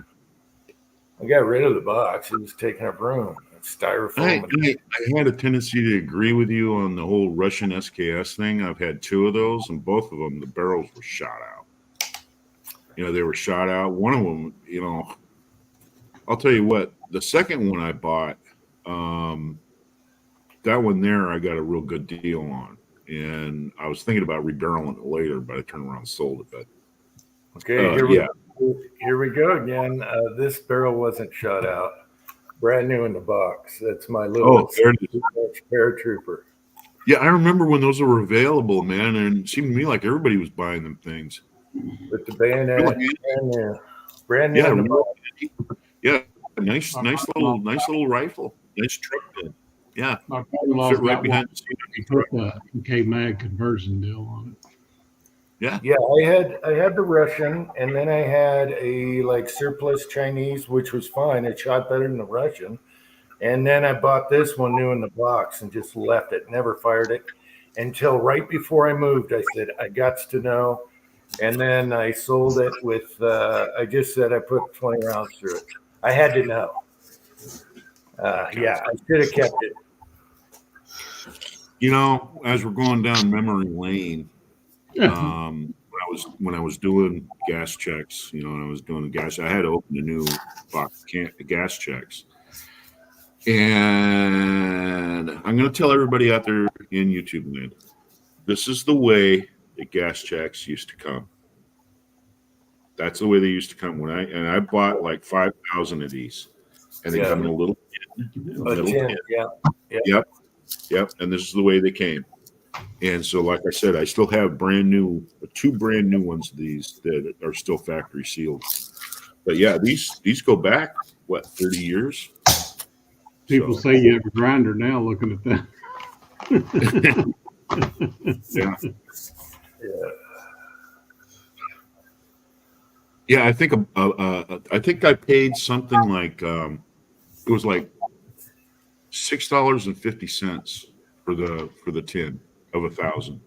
A: I got rid of the box. It was taking up room. It's styrofoam.
C: I had a tendency to agree with you on the whole Russian SKS thing. I've had 2 of those, and both of them, the barrels were shot out. They were shot out. One of them, I'll tell you what, the second one I bought, that one there, I got a real good deal on. And I was thinking about rebarreling it later, but I turned around and sold it. But
A: okay, here we go again. This barrel wasn't shot out. Brand new in the box. That's my little paratrooper.
C: Yeah, I remember when those were available, man, and it seemed to me like everybody was buying them things.
A: With the bayonet, brand new in the box.
C: Yeah, nice little rifle. Nice truck gun. Yeah,
D: my father-in-law's
C: fit right behind the seat.
D: He put the K-Mag conversion deal on it.
C: Yeah.
A: I had the Russian, and then I had a surplus Chinese, which was fine. It shot better than the Russian. And then I bought this one new in the box and just left it, never fired it until right before I moved. I said, I got to know. And then I sold it with, I just said I put 20 rounds through it. I had to know. I should have kept it.
C: As we're going down memory lane, when I was doing gas checks, and I was doing gas, I had to open a new box of gas checks. And I'm going to tell everybody out there in YouTube land, this is the way the gas checks used to come. That's the way they used to come. I bought like 5,000 of these, and they come in a little tin. Yep. And this is the way they came. And so, like I said, I still have 2 brand new ones of these that are still factory sealed. But yeah, these go back 30 years.
D: People say you have a grinder now. Looking at that.
C: Yeah. Yeah, I think I paid something like it was like $6.50 for the tin of 1,000.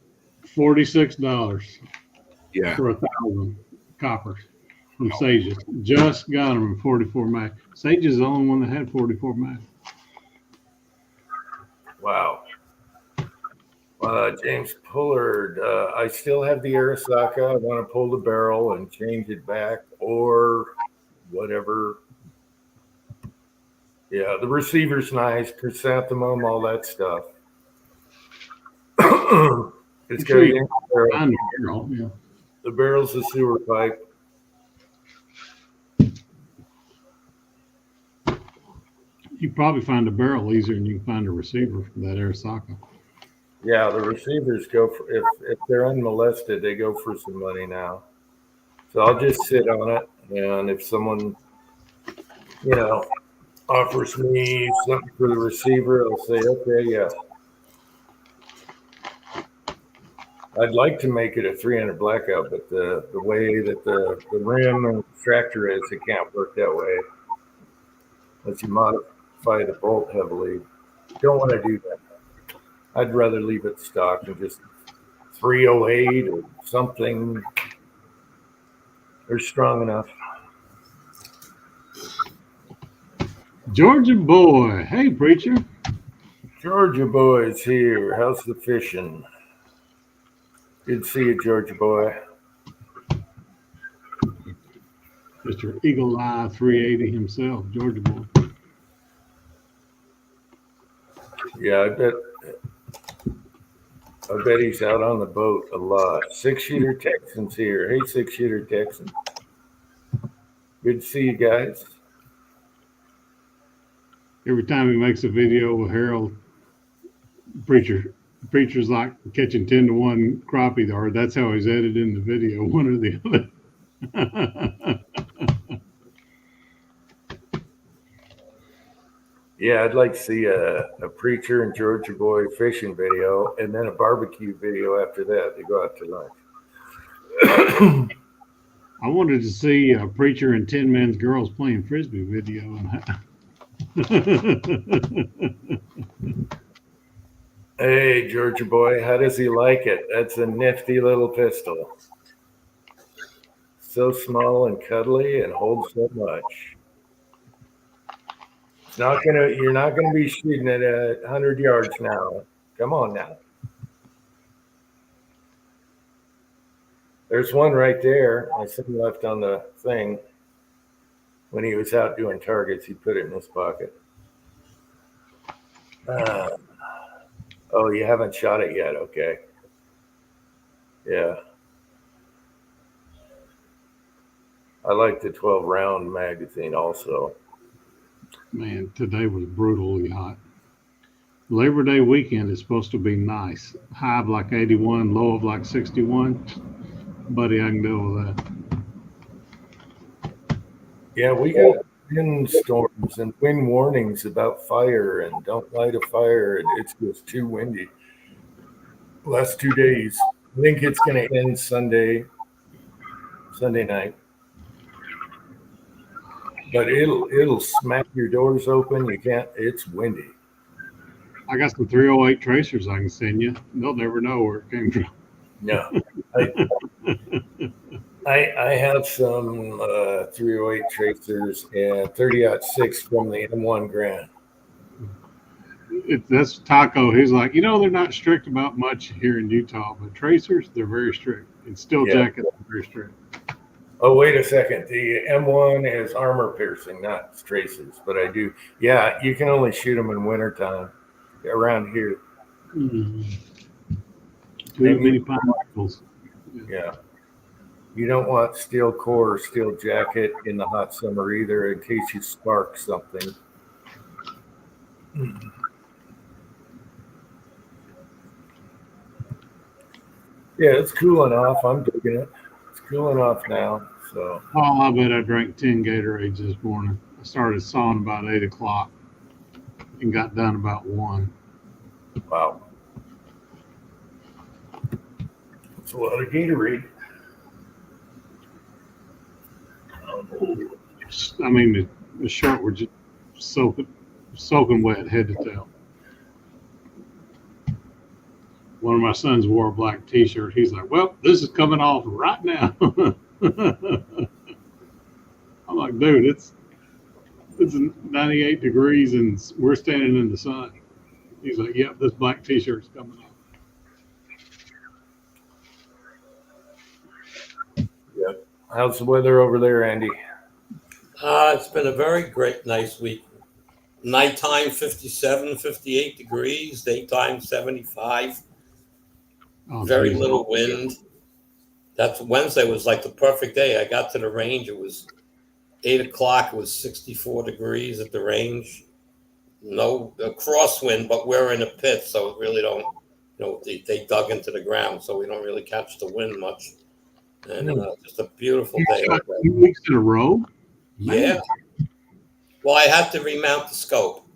D: $46.
C: Yeah,
D: for 1,000 coppers from Sages. Just got them in 44 mag. Sage is the only one that had 44 mag.
A: Wow. James Pullard, I still have the Arasaka. I want to pull the barrel and change it back or whatever. Yeah, the receiver's nice, chrysanthemum, all that stuff. It's got a barrel. Yeah. The barrel's a sewer pipe.
D: You probably find a barrel easier than you can find a receiver for that Arasaka.
A: Yeah, the receivers go for if they're unmolested, they go for some money now. So I'll just sit on it, and if someone, offers me something for the receiver, I'll say, okay, yeah. I'd like to make it a 300 blackout, but the way that the rim and tractor is, it can't work that way. Unless you modify the bolt heavily. Don't want to do that. I'd rather leave it stock and just 308 or something. They're strong enough.
D: Georgia boy. Hey, preacher.
A: Georgia boy's here. How's the fishing? Good to see you, Georgia boy.
D: Mr. Eagle Eye 380 himself, Georgia boy.
A: Yeah, I bet he's out on the boat a lot. 6-shooter Texans here. Hey, 6-shooter Texan. Good to see you guys.
D: Every time he makes a video with Harold, preacher's like catching 10 to 1 crappie, or that's how he's editing the video, one or the other.
A: Yeah, I'd like to see a preacher and Georgia boy fishing video and then a barbecue video after that. They go out to lunch.
D: I wanted to see a preacher and 10 men's girls playing frisbee video.
A: Hey, Georgia boy, how does he like it? That's a nifty little pistol. So small and cuddly and holds so much. You're not gonna be shooting it at 100 yards now. Come on now. There's one right there. My son left on the thing when he was out doing targets. He put it in his pocket. Oh, you haven't shot it yet. Okay. Yeah. I like the 12 round magazine also.
D: Man, today was brutally hot. Labor Day weekend is supposed to be nice. High of like 81, low of like 61. Buddy, I can deal with that.
A: Yeah, we got wind storms and wind warnings about fire and don't light a fire. And it's just too windy. Last 2 days. I think it's going to end Sunday night. But it'll smack your doors open. You can't. It's windy.
D: I got some 308 tracers I can send you. They'll never know where it came from.
A: No, I have some 308 tracers and 30-06 from the M1 Grand.
D: That's Taco. He's like, they're not strict about much here in Utah, but tracers, they're very strict. And steel jackets are very strict.
A: Oh, wait a second. The M1 is armor piercing, not tracers, but I do. Yeah, you can only shoot them in wintertime around here.
D: Mm-hmm. Too many pineapples.
A: Yeah. You don't want steel core or steel jacket in the hot summer either in case you spark something. Yeah, it's cooling off. I'm digging it. It's cooling off now. So.
D: Oh, I bet I drank 10 Gatorades this morning. I started sawing about 8 o'clock and got done about 1.
A: Wow. It's a lot of Gatorade.
D: I mean, the shirt was just soaking wet head to toe. One of my sons wore a black T-shirt. He's like, "Well, this is coming off right now." I'm like, "Dude, it's 98 degrees and we're standing in the sun." He's like, "Yep, this black T-shirt's coming off."
A: Yep. How's the weather over there, Andy?
B: It's been a very great, nice week. Nighttime 57, 58 degrees. Daytime 75.
D: Oh,
B: Very
D: geez.
B: little wind. That's Wednesday was like the perfect day. I got to the range. It was 8 o'clock. It was 64 degrees at the range. No crosswind, but we're in a pit, so it really don't. They dug into the ground, so we don't really catch the wind much. And just a beautiful day.
D: 2 weeks in a row.
B: Yeah. Well, I had to remount the scope.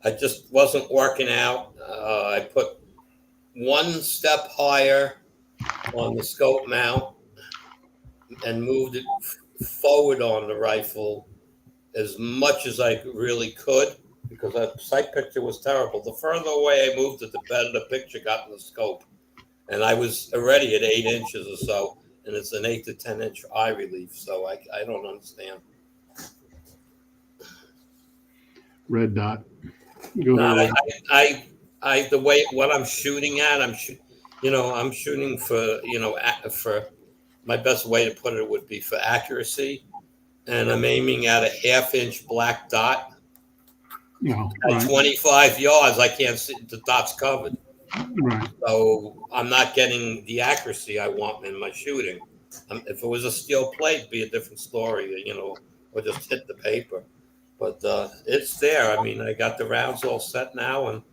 B: I just wasn't working out. I put one step higher on the scope mount and moved it forward on the rifle as much as I really could because that sight picture was terrible. The further away I moved it, the better the picture got in the scope. And I was already at 8 inches or so, and it's an 8 to 10 inch eye relief. So I don't understand.
D: Red dot.
B: I the way what I'm shooting at, I'm shooting for for my best way to put it would be for accuracy, and I'm aiming at a half-inch black dot.
D: Yeah,
B: At
D: right.
B: 25 yards, I can't see the dot's covered.
D: Right.
B: So I'm not getting the accuracy I want in my shooting. If it was a steel plate, it'd be a different story, or just hit the paper. But it's there. I mean, I got the rounds all set now, and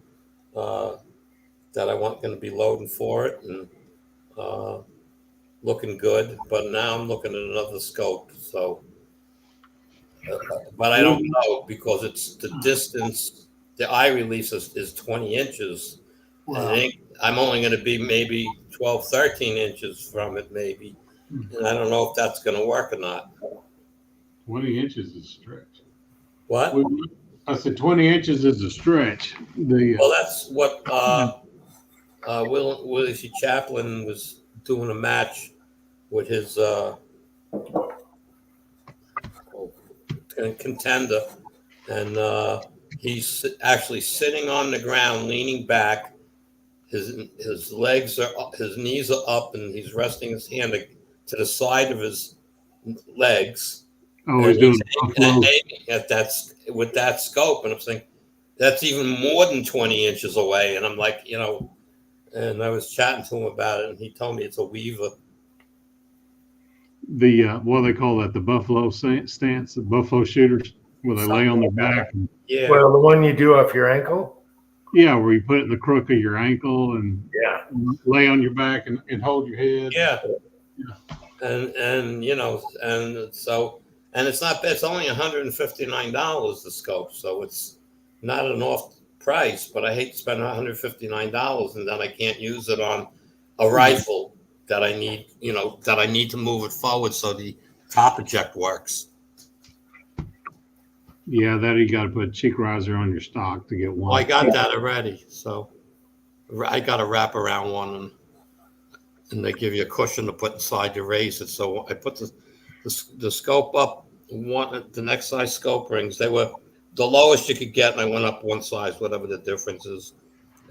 B: that I want going to be loading for it, and looking good. But now I'm looking at another scope. So, but I don't know because it's the distance. The eye release is 20 inches.
D: Wow.
B: I'm only going to be maybe 12, 13 inches from it, maybe. And I don't know if that's going to work or not.
D: 20 inches is a stretch.
B: What?
D: I said 20 inches is a stretch.
B: Well, that's what Willie C. Chaplin was doing a match with his contender, and he's actually sitting on the ground, leaning back. His legs are up, his knees are up, and he's resting his hand to the side of his legs.
D: Oh, he's doing
B: aiming at that with that scope, and I'm thinking that's even more than 20 inches away. And I'm like, and I was chatting to him about it, and he told me it's a Weaver.
D: The what do they call that? The buffalo stance, the buffalo shooters, where they lay on their back.
B: Yeah.
A: Well, the one you do off your ankle.
D: Yeah, where you put it in the crook of your ankle and
A: Yeah.
D: lay on your back and hold your head.
B: Yeah. And and so it's not bad. It's only $159 the scope, so it's not an off price. But I hate to spend $159 and then I can't use it on a rifle that I need. That I need to move it forward so the top eject works.
D: Yeah, that you got to put a cheek riser on your stock to get one.
B: Well, I got that already, so I got a wrap around one, and they give you a cushion to put inside to raise it. So I put the scope up. The next size scope rings, they were the lowest you could get, and I went up one size, whatever the difference is,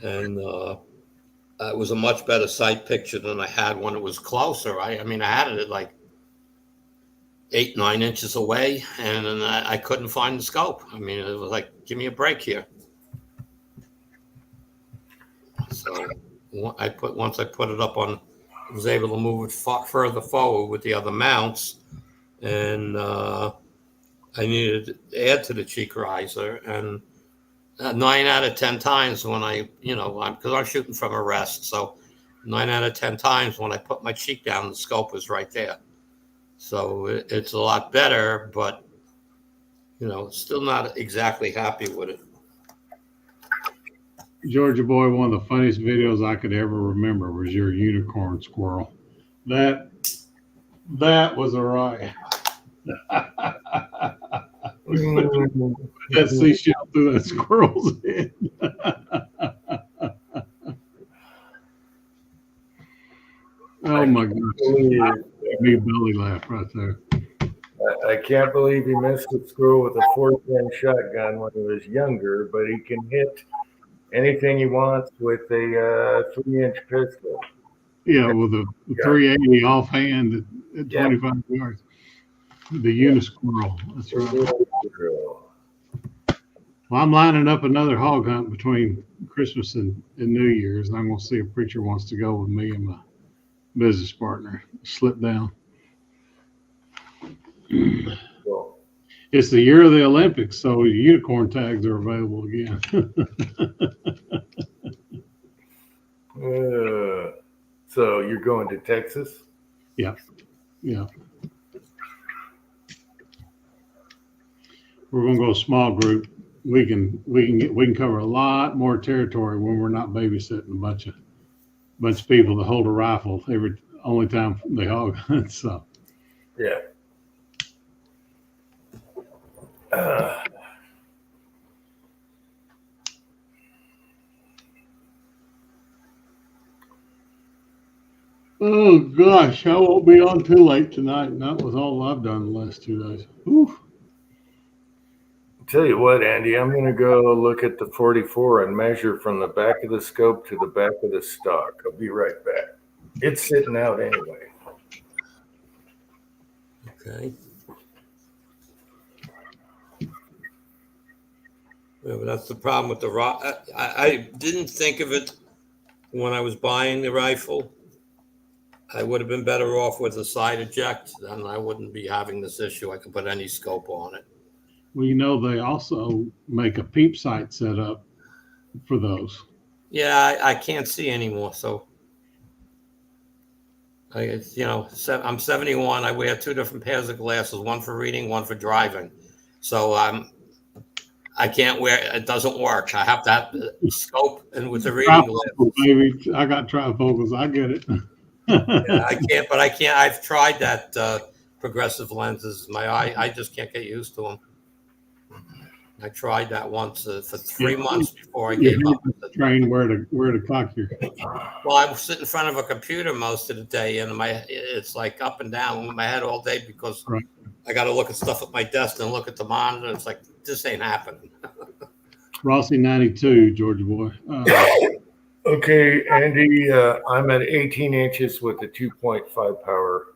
B: and it was a much better sight picture than I had when it was closer. I had it at like 8-9 inches away, and I couldn't find the scope. It was like, give me a break here. So once I put it up I was able to move it further forward with the other mounts, and I needed to add to the cheek riser, and 9 out of 10 times when because I'm shooting from a rest, so 9 out of 10 times when I put my cheek down, the scope was right there. So it's a lot better, but still not exactly happy with it.
D: Georgia boy, one of the funniest videos I could ever remember was your unicorn squirrel. That was a riot. That seashell through that squirrel's head. Oh my gosh. Me belly laugh right there.
A: I can't believe he missed a squirrel with a 410 shotgun when he was younger, but he can hit anything he wants with a 3-inch pistol.
D: Yeah, with a 380 offhand at 25 yards. The unisquirrel. That's right. Well, I'm lining up another hog hunt between Christmas and New Year's, and I'm going to see if Preacher wants to go with me and my business partner. Slip down.
A: Cool.
D: It's the year of the Olympics, so unicorn tags are available again.
A: So you're going to Texas?
D: Yeah. We're going to go a small group. We can cover a lot more territory when we're not babysitting a bunch of people that hold a rifle only time they hog hunt. So
A: yeah.
D: Oh gosh, I won't be on too late tonight, and that was all I've done the last 2 days. Whew.
A: Tell you what, Andy, I'm going to go look at the 44 and measure from the back of the scope to the back of the stock. I'll be right back. It's sitting out anyway.
B: Okay. Yeah, but that's the problem with the rock. I didn't think of it when I was buying the rifle. I would have been better off with a side eject, then I wouldn't be having this issue. I could put any scope on it.
D: Well, you know, they also make a peep sight setup for those.
B: Yeah, I can't see anymore. So, I'm 71. I wear two different pairs of glasses, one for reading, one for driving. So I can't wear. It doesn't work. I have to have the scope and with the reading glasses.
D: Baby, I got trifocals. I get it.
B: Yeah, I can't. But I can't. I've tried that progressive lenses. My eye, I just can't get used to them. I tried that once for 3 months before I gave up.
D: Train where to cock your.
B: Well, I sit in front of a computer most of the day, and it's like up and down with my head all day because
D: Right.
B: I got to look at stuff at my desk and look at the monitor. It's like this ain't happening.
D: Rossi 92, Georgia boy.
A: Okay, Andy, I'm at 18 inches with the 2.5 power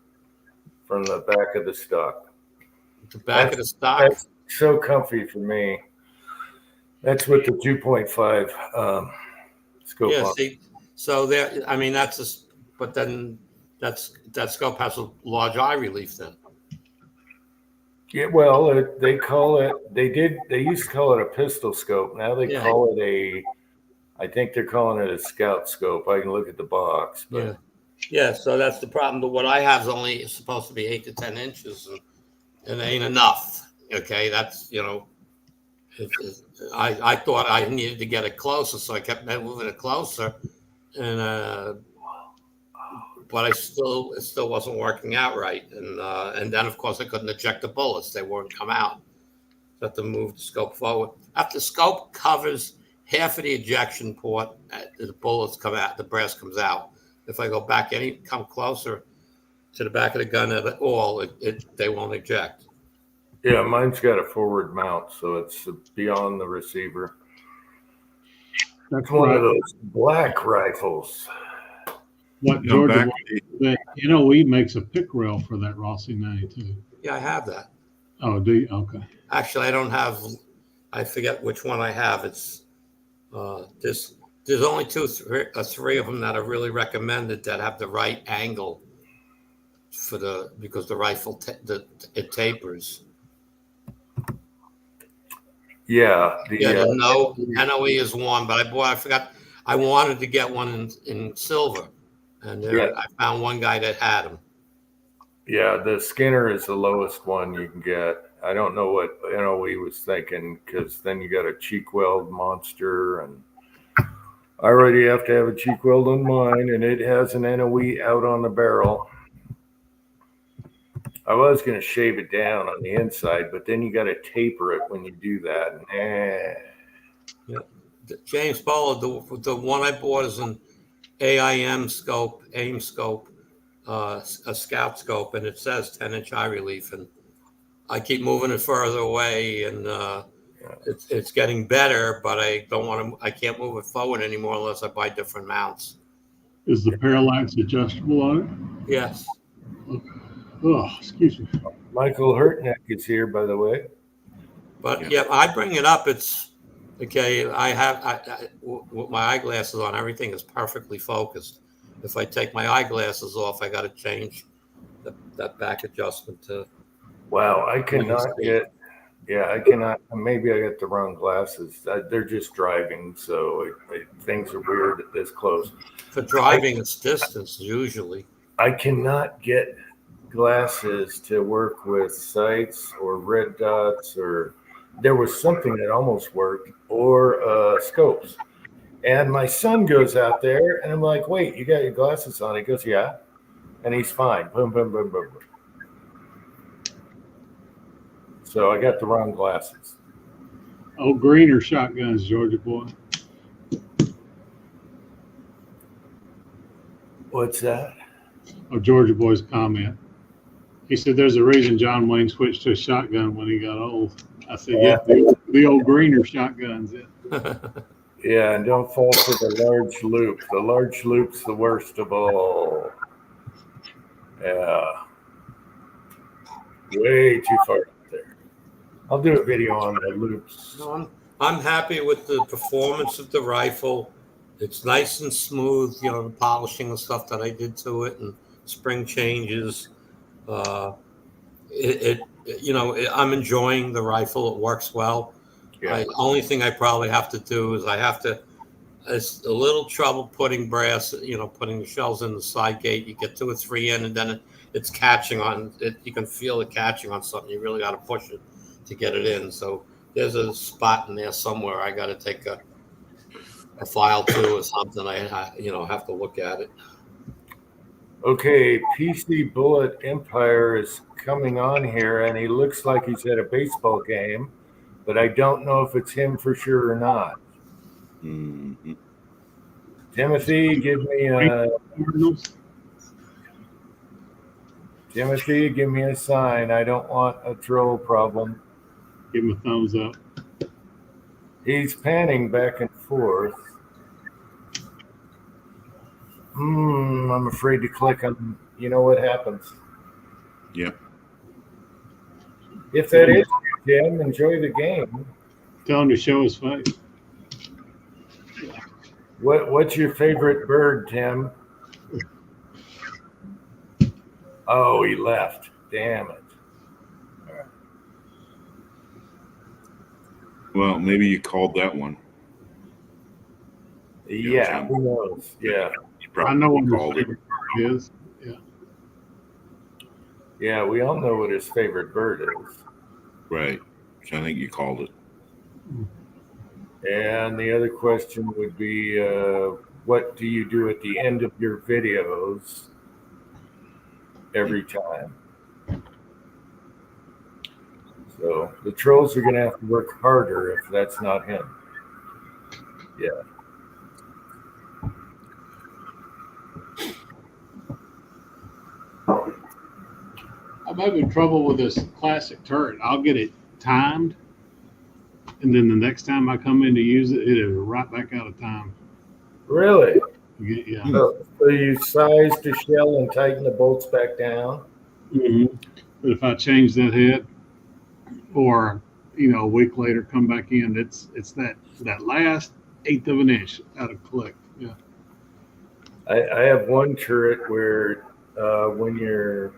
A: from the back of the stock.
B: The back of the stock.
A: That's so comfy for me. That's with the 2.5 scope.
B: Yeah,
A: on.
B: see, so there. I mean, but then that scope has a large eye relief then.
A: Yeah, well, they call it. They used to call it a pistol scope. Now they call it I think they're calling it a scout scope. I can look at the box. But.
B: Yeah. So that's the problem. But what I have is only supposed to be 8 to 10 inches, and it ain't enough. Okay, that's I thought I needed to get it closer, so I kept moving it closer, and but it still wasn't working out right, and then of course I couldn't eject the bullets; they wouldn't come out. So I have to move the scope forward. After the scope covers half of the ejection port, the bullets come out, the brass comes out. If I go back come closer to the back of the gun at all, they won't eject.
A: Yeah, mine's got a forward mount, so it's beyond the receiver. That's one of those black rifles.
D: What Georgia? We makes a pick rail for that Rossi 92.
B: Yeah, I have that.
D: Oh, do you? Okay.
B: Actually, I don't have. I forget which one I have. It's there's only three of them that are really recommended that have the right angle because the rifle it tapers.
A: Yeah.
B: The NOE is one, but I forgot. I wanted to get one in silver, and I found one guy that had them. Yeah,
A: the Skinner is the lowest one you can get. I don't know what NOE was thinking because then you got a cheek weld monster, and I already have to have a cheek weld on mine, and it has an NOE out on the barrel. I was going to shave it down on the inside, but then you got to taper it when you do that.
B: Yeah, James Bowler, the one I bought is an AIM scope, a scout scope, and it says 10-inch eye relief, and I keep moving it further away, and it's getting better, but I don't want to. I can't move it forward anymore unless I buy different mounts.
D: Is the parallax adjustable on it?
B: Yes.
D: Okay. Oh, excuse me.
A: Michael Hurtneck is here, by the way.
B: But I bring it up. It's okay. I with my eyeglasses on, everything is perfectly focused. If I take my eyeglasses off, I got to change that back adjustment to.
A: Wow, I cannot get. Yeah, I cannot. Maybe I got the wrong glasses. They're just driving, so things are weird at this close.
B: For driving, it's distance usually.
A: I cannot get glasses to work with sights or red dots, or there was something that almost worked, or scopes. And my son goes out there, and I'm like, "Wait, you got your glasses on?" He goes, "Yeah," and he's fine. Boom, boom, boom, boom, boom. So I got the wrong glasses.
D: Oh, green or shotguns, Georgia boy?
A: What's that?
D: Oh, Georgia boy's comment. He said there's a reason John Wayne switched to a shotgun when he got old. I said, yeah, the old greener shotguns.
A: Yeah, and don't fall for the large loop. The large loop's the worst of all. Yeah. Way too far up there. I'll do a video on the loops.
B: No, I'm happy with the performance of the rifle. It's nice and smooth, you know, the polishing and stuff that I did to it and spring changes. I'm enjoying the rifle. It works well.
A: Yeah.
B: Only thing I probably have to do is it's a little trouble putting putting the shells in the side gate. You get 2 or 3 in, and then it's catching on it. You can feel it catching on something. You really got to push it to get it in. So there's a spot in there somewhere. I got to take a file to or something. I have to look at it.
A: Okay, PC Bullet Empire is coming on here, and he looks like he's at a baseball game, but I don't know if it's him for sure or not.
C: Mm-hmm.
A: Timothy, give me a sign. I don't want a troll problem.
D: Give him a thumbs up.
A: He's panning back and forth. I'm afraid to click on. You know what happens.
C: Yep.
A: If that is you, Tim, enjoy the game.
D: Tell him to show his face.
A: What's your favorite bird, Tim? Oh, he left. Damn it.
C: Well, maybe you called that one.
A: Yeah, who knows? Yeah.
D: I know what
C: called
D: his
C: it.
D: favorite bird is. Yeah.
A: Yeah, we all know what his favorite bird is.
C: Right. So I think you called it.
A: And the other question would be, what do you do at the end of your videos every time? So the trolls are going to have to work harder if that's not him. Yeah.
D: I'm having trouble with this classic turret. I'll get it timed, and then the next time I come in to use it, it'll right back out of time.
A: Really?
D: Yeah.
A: So you size the shell and tighten the bolts back down?
D: Mm-hmm. But if I change that head, or a week later come back in, it's that last 1/8 of an inch out of click. Yeah.
A: I have one turret where when you're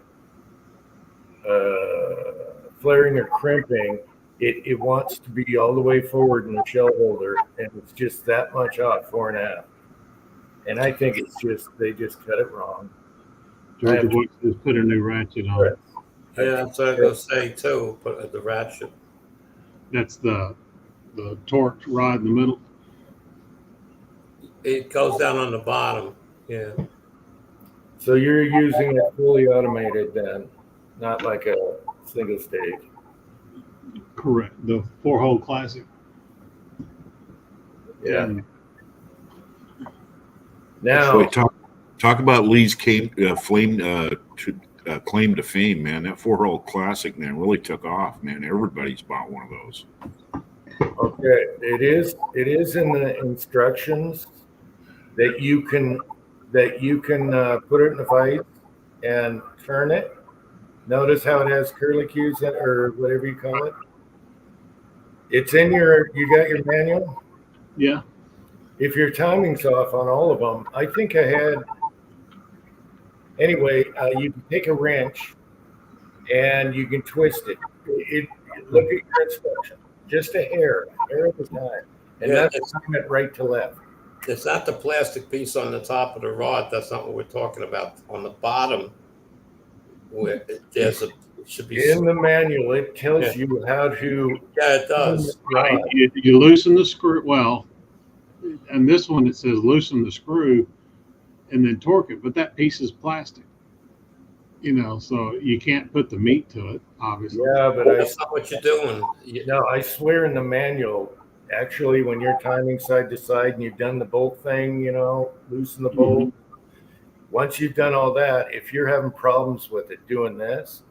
A: flaring or crimping, it wants to be all the way forward in the shell holder, and it's just that much off, 4.5. And I think it's just they just cut it wrong.
D: Georgia Boy says put a new ratchet on.
A: Right.
B: Yeah, that's what I was going to say too. Put the ratchet.
D: That's the torque rod in the middle.
B: It goes down on the bottom. Yeah.
A: So you're using it fully automated then, not like a single stage.
D: Correct. The 4-hole classic.
A: Yeah.
D: And
A: Now,
C: Boy, talk about Lee's claim to fame, man. That 4-hole classic, man, really took off, man. Everybody's bought one of those.
A: okay, it is in the instructions that you can put it in the vise and turn it. Notice how it has curlicues in, or whatever you call it. It's in you got your manual?
D: yeah.
A: If your timing's off on all of them, I think I had. Anyway, you can take a wrench and you can twist it. Look at your instruction, just a hair at a time, and
B: Yeah,
A: that's time it right to left.
B: It's not the plastic piece on the top of the rod. That's not what we're talking about. On the bottom, where should be
A: In the manual, it tells you how to.
B: Yeah, it does.
A: Right.
D: You loosen the screw. Well, and this one it says loosen the screw and then torque it, but that piece is plastic. So you can't put the meat to it, obviously.
A: Yeah, but
B: That's not what you're doing.
A: No, I swear in the manual, actually, when you're timing side to side and you've done the bolt thing, loosen the bolt. Once you've done all that, if you're having problems with it doing this,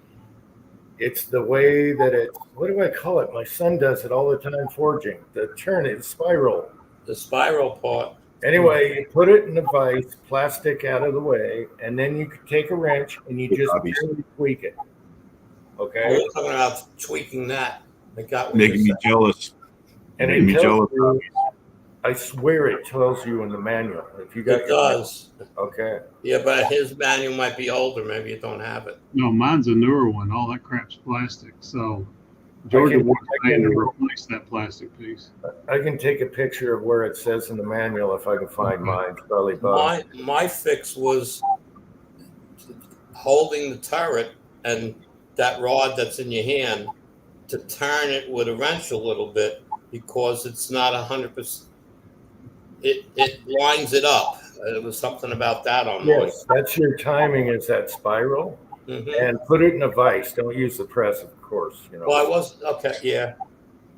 A: It's the way that what do I call it? My son does it all the time forging. The turn it spiral.
B: The spiral part.
A: Anyway, you put it in a vise, plastic out of the way, and then you could take a wrench and you just barely tweak it. Okay.
B: We're talking about tweaking that. I got what
C: Making me
B: you're saying.
C: jealous.
A: And
C: Making
A: it
C: me
A: tells
C: jealous.
A: you, I swear it tells you in the manual. If you got
B: It
A: your
B: does.
A: okay.
B: Yeah, but his manual might be older. Maybe you don't have it.
D: No, mine's a newer one. All that crap's plastic. So Georgia wants me to replace that plastic piece.
A: I can take a picture of where it says in the manual if I can find mine. Probably
B: My fix was holding the turret and that rod that's in your hand to turn it with a wrench a little bit because it's not 100%. It lines it up. It was something about that on mine.
A: Yes, that's your timing is that spiral.
B: Mm-hmm.
A: And put it in a vise. Don't use the press, of course. You know.
B: Well, I was okay. Yeah.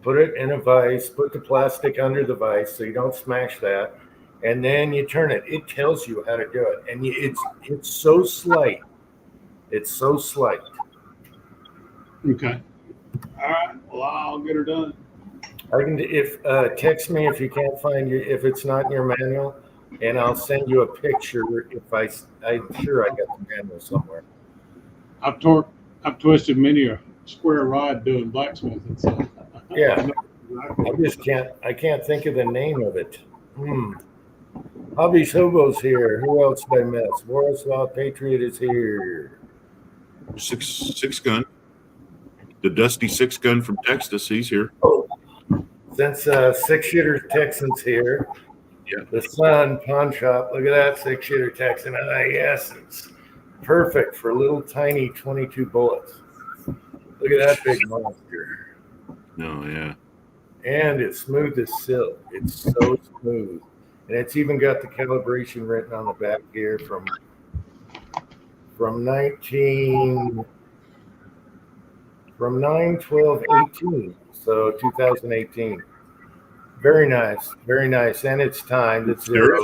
A: Put it in a vise. Put the plastic under the vise so you don't smash that, and then you turn it. It tells you how to do it, and it's so slight. It's so slight.
D: Okay. All right. Well, I'll get her done.
A: I can text me if you can't find you if it's not in your manual, and I'll send you a picture if I'm sure I got the manual somewhere.
D: I've twisted many a square rod doing blacksmithing. So
A: Yeah, I can't think of the name of it. Hobbies Hobo's here. Who else did I miss? Warsaw Patriot is here.
C: Six gun. The dusty 6-gun from Texas. He's here.
A: Oh, since 6-shooter Texan's here.
C: Yeah.
A: The Sun Pawn Shop. Look at that 6-shooter Texan. Yes, it's perfect for little tiny 22 bullets. Look at that big monster.
C: Oh, yeah.
A: And it's smooth as silk. It's so smooth. And it's even got the calibration written on the back here from 9/12/18. So 2018. Very nice. Very nice. And it's timed. It's zero.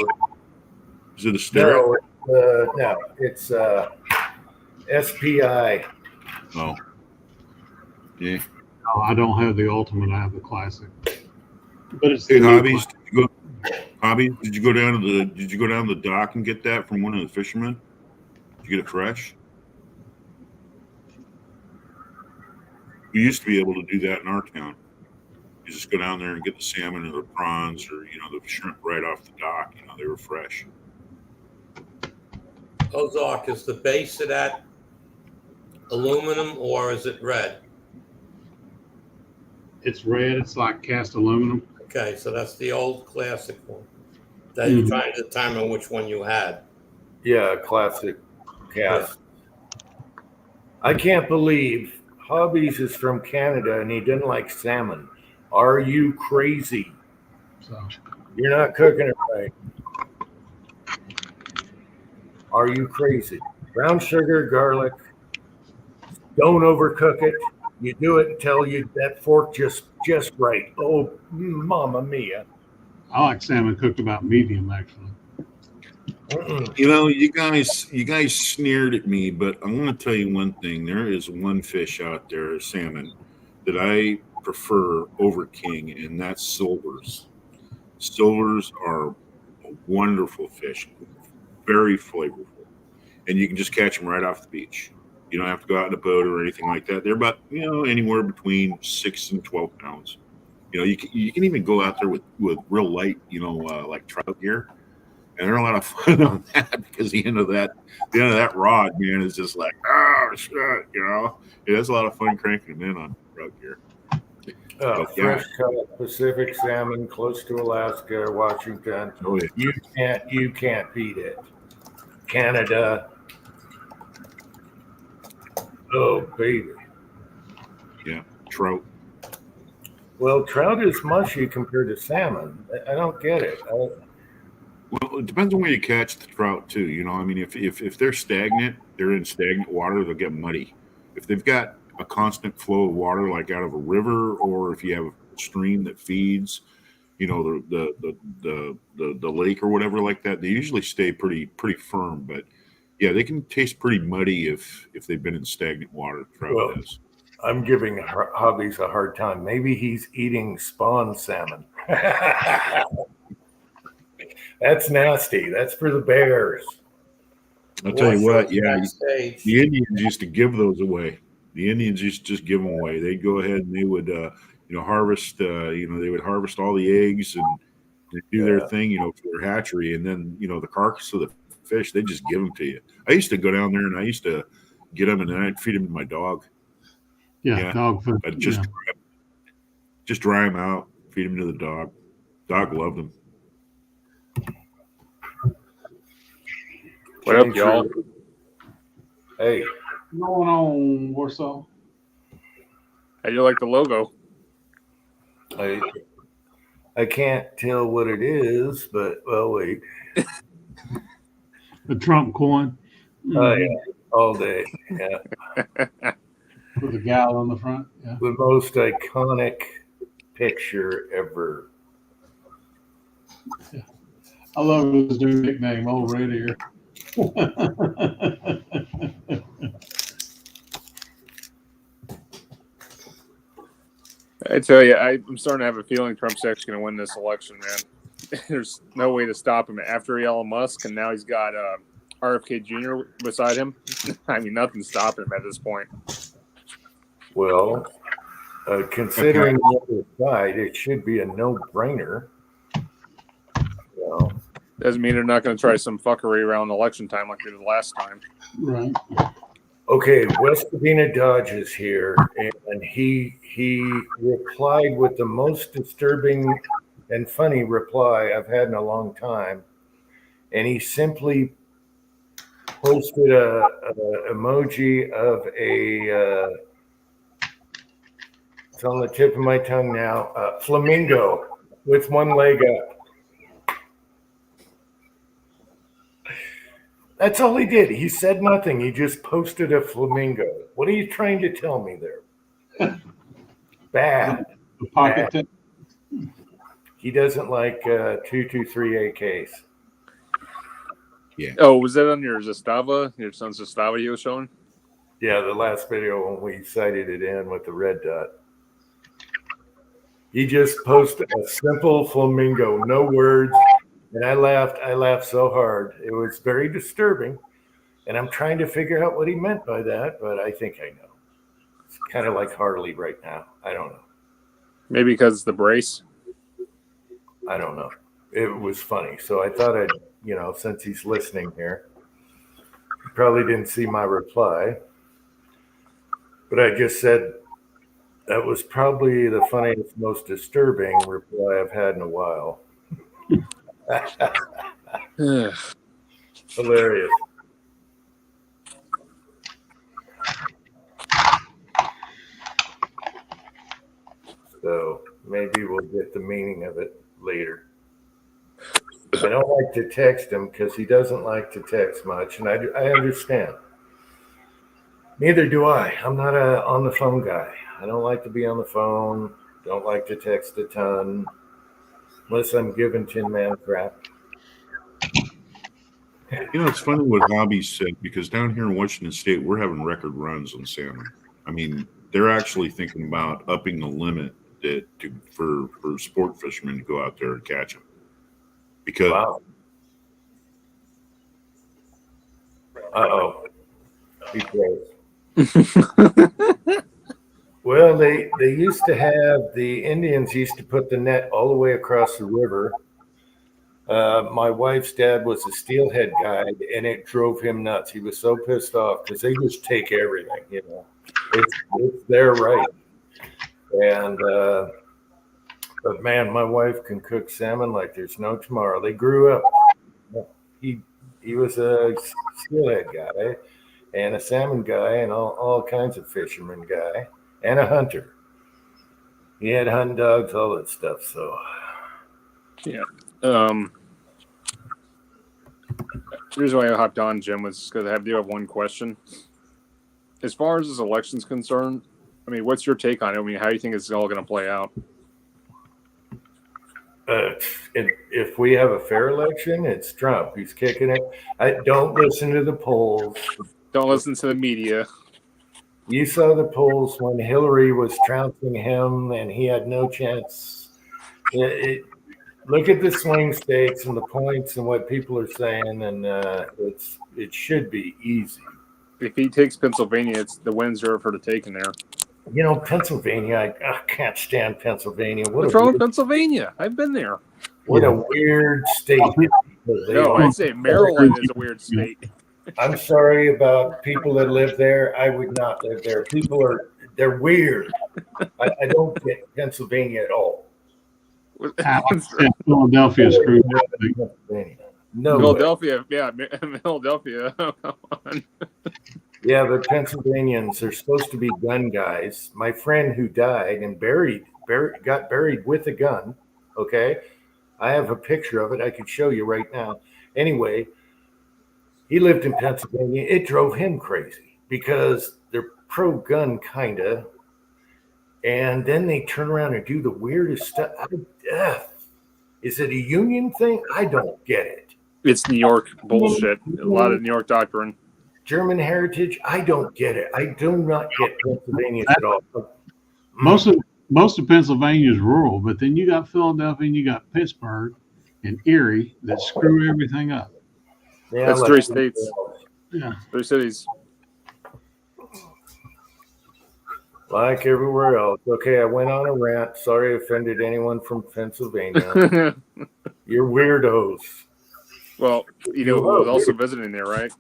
C: Is it a stereo?
A: No, it's SPI.
C: Oh. Yeah.
D: no, I don't have the ultimate. I have the classic. But it's
C: Hey,
D: the new
C: Hobbies, did you go down to the dock and get that from one of the fishermen? Did you get it fresh? We used to be able to do that in our town. You just go down there and get the salmon or the prawns or the shrimp right off the dock. They were fresh.
B: Ozark, is the base of that aluminum or is it red?
D: It's red. It's like cast aluminum.
B: Okay, so that's the old classic one. That you're trying to determine which one you had.
A: Yeah, classic cast. I can't believe Hobbies is from Canada and he didn't like salmon. Are you crazy?
D: So
A: You're not cooking it right. Are you crazy? Brown sugar, garlic. Don't overcook it. You do it until that fork just right. Oh, mamma mia!
D: I like salmon cooked about medium, actually.
A: Mm-mm.
C: You guys sneered at me, but I want to tell you one thing. There is one fish out there, salmon, that I prefer over king, and that's silvers. Silvers are a wonderful fish, very flavorful, and you can just catch them right off the beach. You don't have to go out in a boat or anything like that. They're about anywhere between 6 and 12 pounds. You can even go out there with real light like trout gear, and they're a lot of fun on that because the end of that rod, man, is just like shit, it's a lot of fun cranking them in on trout gear.
A: Fresh cut Pacific salmon, close to Alaska, Washington.
C: Oh, yeah.
A: You can't beat it. Canada. Oh baby.
C: Yeah, trout.
A: Well, trout is mushy compared to salmon. I don't get it.
C: Well, it depends on where you catch the trout too. If they're stagnant, they're in stagnant water, they'll get muddy. If they've got a constant flow of water, like out of a river, or if you have a stream that feeds, the lake or whatever like that, they usually stay pretty firm. But yeah, they can taste pretty muddy if they've been in stagnant water. Trout does.
A: I'm giving Hobbies a hard time. Maybe he's eating spawn salmon. That's nasty. That's for the bears.
C: I'll tell you what,
B: Also,
C: yeah,
B: backstage.
C: the Indians used to give those away. The Indians used to just give them away. They'd go ahead and they would, harvest. They would harvest all the eggs and they do their thing, for their hatchery, and then the carcass of the fish, they just give them to you. I used to go down there and I used to get them and then I'd feed them to my dog.
D: Yeah, dog food.
C: I'd just dry them out, feed them to the dog. Dog loved them.
E: What up, y'all?
A: Hey.
D: What's going on, Warsaw?
E: How do you like the logo?
A: I can't tell what it is, but wait.
D: The Trump coin.
A: Oh yeah, all day. Yeah.
D: With a gal on the front. Yeah.
A: The most iconic picture ever.
D: Yeah. I love his new nickname, Old Red Ear.
E: I tell you, I'm starting to have a feeling Trump's actually going to win this election, man. There's no way to stop him. After Elon Musk, and now he's got RFK Jr. beside him. I mean, nothing's stopping him at this point.
A: Well, considering the other side, it should be a no-brainer.
E: Doesn't mean they're not going to try some fuckery around election time like they did last time.
D: Right.
A: Okay, West Covina Dodge is here, and he replied with the most disturbing and funny reply I've had in a long time, and he simply posted a emoji of a it's on the tip of my tongue now, flamingo with one leg up. That's all he did. He said nothing. He just posted a flamingo. What are you trying to tell me there? Bad.
D: Pocket.
A: He doesn't like 223 AKs.
C: Yeah.
E: Oh, was that on your Zastava? Your son's Zastava you were showing?
A: Yeah, the last video when we sighted it in with the red dot. He just posted a simple flamingo, no words. And I laughed so hard. It was very disturbing. And I'm trying to figure out what he meant by that, but I think I know. It's kind of like Harley right now. I don't know.
E: Maybe because it's the brace.
A: I don't know. It was funny. So I thought I'd, since he's listening here, he probably didn't see my reply. But I just said that was probably the funniest, most disturbing reply I've had in a while. Hilarious. So maybe we'll get the meaning of it later. I don't like to text him because he doesn't like to text much, and I understand. Neither do I. I'm not a on the phone guy. I don't like to be on the phone. Don't like to text a ton. Unless I'm giving Tin Man crap.
C: It's funny what Hobbies said, because down here in Washington State, we're having record runs on salmon. I mean, they're actually thinking about upping the limit for sport fishermen to go out there and catch them. Because
A: wow. Uh-oh. Be close. Well, they used to have, the Indians used to put the net all the way across the river. My wife's dad was a steelhead guide, and it drove him nuts. He was so pissed off because they just take everything, It's their right. And, but man, my wife can cook salmon like there's no tomorrow. They grew up. He was a steelhead guy and a salmon guy and all kinds of fisherman guy. And a hunter. He had hunting dogs, all that stuff. So,
E: yeah. The reason why I hopped on, Jim, was because I do have one question. As far as this election's concerned, I mean, what's your take on it? I mean, how do you think it's all going to play out?
A: If we have a fair election, it's Trump. He's kicking it. Don't listen to the polls.
E: Don't listen to the media.
A: You saw the polls when Hillary was trouncing him, and he had no chance. Look at the swing states and the points and what people are saying, and it should be easy.
E: If he takes Pennsylvania, it's the wins are for the taking there.
A: You know, Pennsylvania, I can't stand Pennsylvania.
E: What's wrong with Pennsylvania? I've been there.
A: What a weird state.
E: No, I'd say Maryland is a weird state.
A: I'm sorry about people that live there. I would not live there. They're weird. I don't get Pennsylvania at all.
D: Philadelphia screwed up.
A: No.
E: Philadelphia, yeah, Philadelphia.
A: Yeah, but Pennsylvanians are supposed to be gun guys. My friend who died and got buried with a gun. Okay, I have a picture of it. I could show you right now. Anyway, he lived in Pennsylvania. It drove him crazy because they're pro-gun, kinda, and then they turn around and do the weirdest stuff. Is it a union thing? I don't get it.
E: It's New York bullshit. A lot of New York doctrine.
A: German heritage, I don't get it. I do not get Pennsylvania at all.
D: Most of Pennsylvania is rural, but then you got Philadelphia and you got Pittsburgh and Erie that screw everything up.
A: Yeah,
E: that's 3 states.
D: Yeah.
E: 3 cities.
A: Like everywhere else. Okay, I went on a rant. Sorry I offended anyone from Pennsylvania. You're weirdos.
E: Well, you know who was also visiting there, right?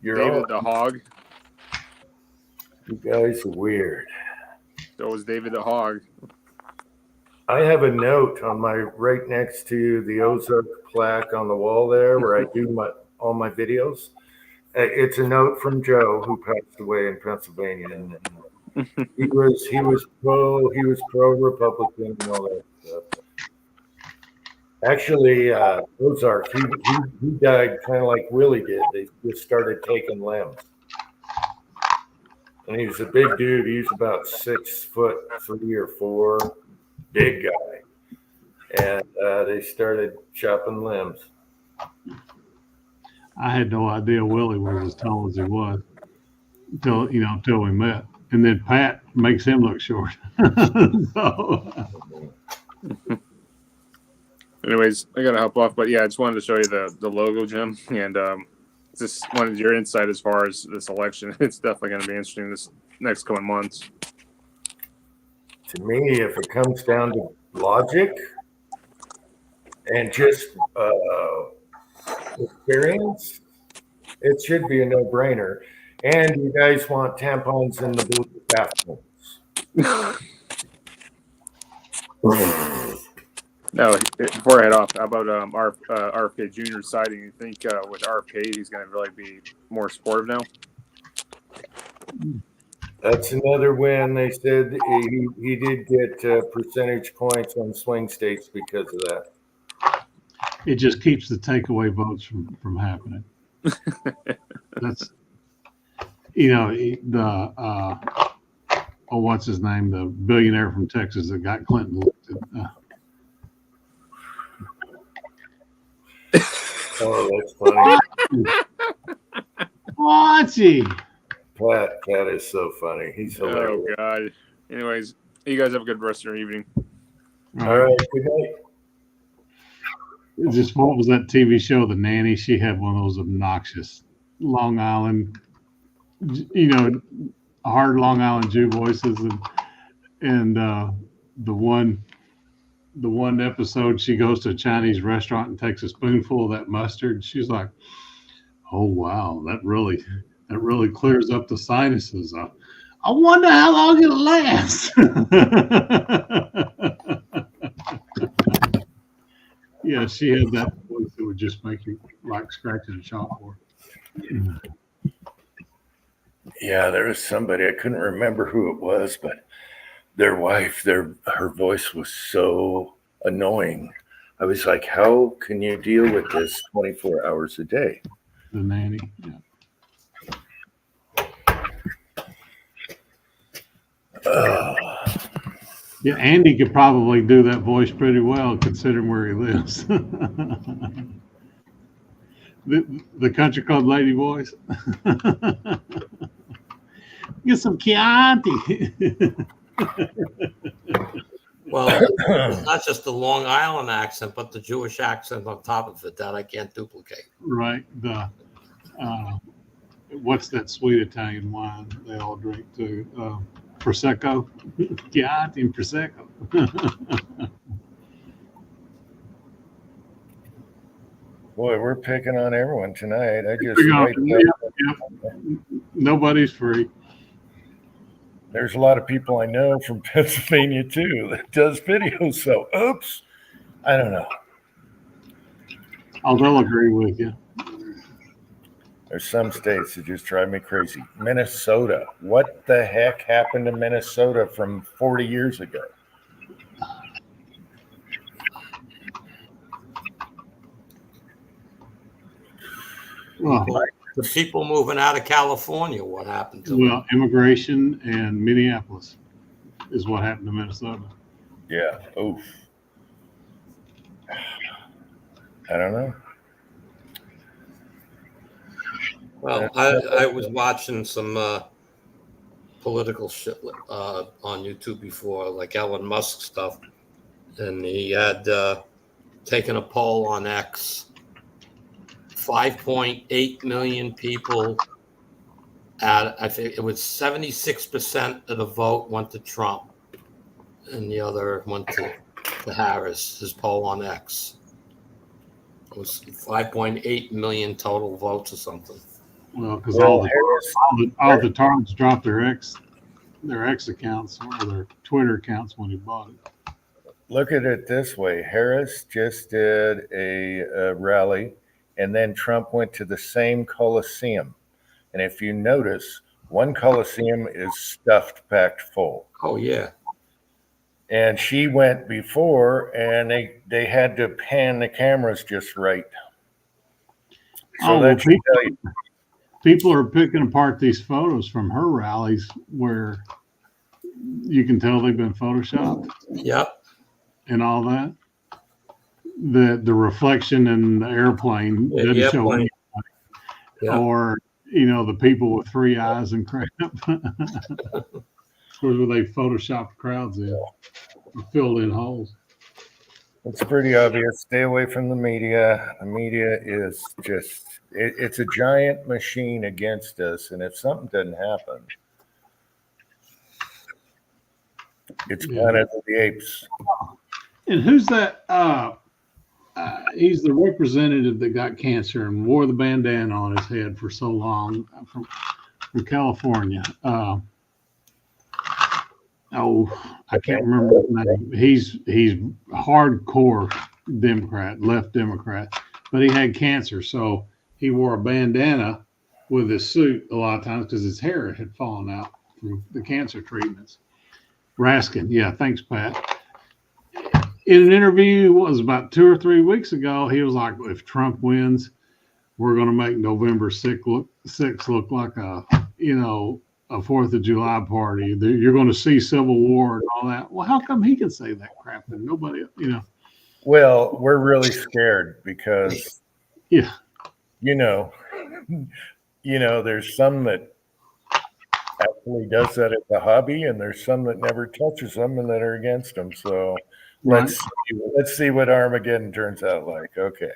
E: David the Hog.
A: You guys are weird.
E: So was David the Hog.
A: I have a note on my right next to the Ozark plaque on the wall there where I do all my videos. It's a note from Joe, who passed away in Pennsylvania, and he was pro Republican and all that stuff. Actually, Ozark, he died kind of like Willie did. They just started taking limbs, and he was a big dude. He was about 6'3" or 4", big guy, and they started chopping limbs.
D: I had no idea Willie was as tall as he was until we met. And then Pat makes him look short.
E: Anyways, I gotta hop off, but yeah, I just wanted to show you the logo, Jim, and just wanted your insight as far as this election. It's definitely going to be interesting this next coming months.
A: To me, if it comes down to logic and just experience, it should be a no-brainer. And you guys want tampons in the bathrooms.
E: No, before I head off, how about RFK Jr. siding? You think with RFK he's going to really be more supportive now?
A: That's another win. They said he did get percentage points on swing states because of that.
D: It just keeps the takeaway votes from happening. That's what's his name? The billionaire from Texas that got Clinton elected.
A: Oh, that's funny.
D: What's he?
A: Pat is so funny. He's hilarious.
E: Oh God. Anyways, you guys have a good rest of your evening.
A: All right. Good night.
D: Just what was that TV show, The Nanny? She had one of those obnoxious Long Island, hard Long Island Jew voices, and the one episode she goes to a Chinese restaurant and takes a spoonful of that mustard. She's like, "Oh wow, that really clears up the sinuses. I wonder how long it'll last." Yeah, she had that voice that would just make you like scratching a chalkboard.
A: Yeah, there was somebody, I couldn't remember who it was, but their wife, her voice was so annoying. I was like, how can you deal with this 24 hours a day?
D: The Nanny. Yeah. Yeah, Andy could probably do that voice pretty well, considering where he lives. the country club lady voice. Get some Chianti.
B: Well, it's not just the Long Island accent, but the Jewish accent on top of it that I can't duplicate.
D: Right. What's that sweet Italian wine they all drink too? Prosecco. Chianti and Prosecco.
A: Boy, we're picking on everyone tonight. I just
D: Nobody's free.
A: There's a lot of people I know from Pennsylvania too that does videos. So, oops, I don't know.
D: They'll agree with you.
A: There's some states that just drive me crazy. Minnesota. What the heck happened to Minnesota from 40 years ago?
D: Well,
B: The people moving out of California, what happened to them?
D: well, immigration and Minneapolis is what happened to Minnesota.
A: Yeah. Oof. I don't know.
B: Well, I was watching some political shit on YouTube before, like Elon Musk stuff, and he had taken a poll on X. 5.8 million people. I think it was 76% of the vote went to Trump, and the other went to Harris. His poll on X. It was 5.8 million total votes or something.
D: Well, because all the tards dropped their X accounts or their Twitter accounts when he bought it.
A: Look at it this way. Harris just did a rally, and then Trump went to the same Coliseum. And if you notice, one Coliseum is stuffed, packed full.
B: Oh, yeah.
A: And she went before, and they had to pan the cameras just right. So that should tell you.
D: People are picking apart these photos from her rallies where you can tell they've been photoshopped.
B: Yep.
D: And all that. The reflection in the airplane doesn't show anybody.
B: Yep.
D: Or, the people with three eyes and crap. Where they photoshopped crowds in, filled in holes.
A: It's pretty obvious. Stay away from the media. The media is just, it's a giant machine against us. And if something doesn't happen, it's Planet of the Apes.
D: And who's that? He's the representative that got cancer and wore the bandana on his head for so long from California. I can't remember his name. He's hardcore Democrat, left Democrat, but he had cancer, so he wore a bandana with his suit a lot of times because his hair had fallen out from the cancer treatments. Raskin, yeah, thanks, Pat. In an interview, what was about 2 or 3 weeks ago, he was like, "If Trump wins, we're going to make November 6th look like a 4th of July party. You're going to see Civil War and all that." Well, how come he can say that crap and nobody,
A: Well, we're really scared because,
D: Yeah.
A: There's some that actually does that as a hobby, and there's some that never touches them and that are against them. So let's see what Armageddon turns out like. Okay.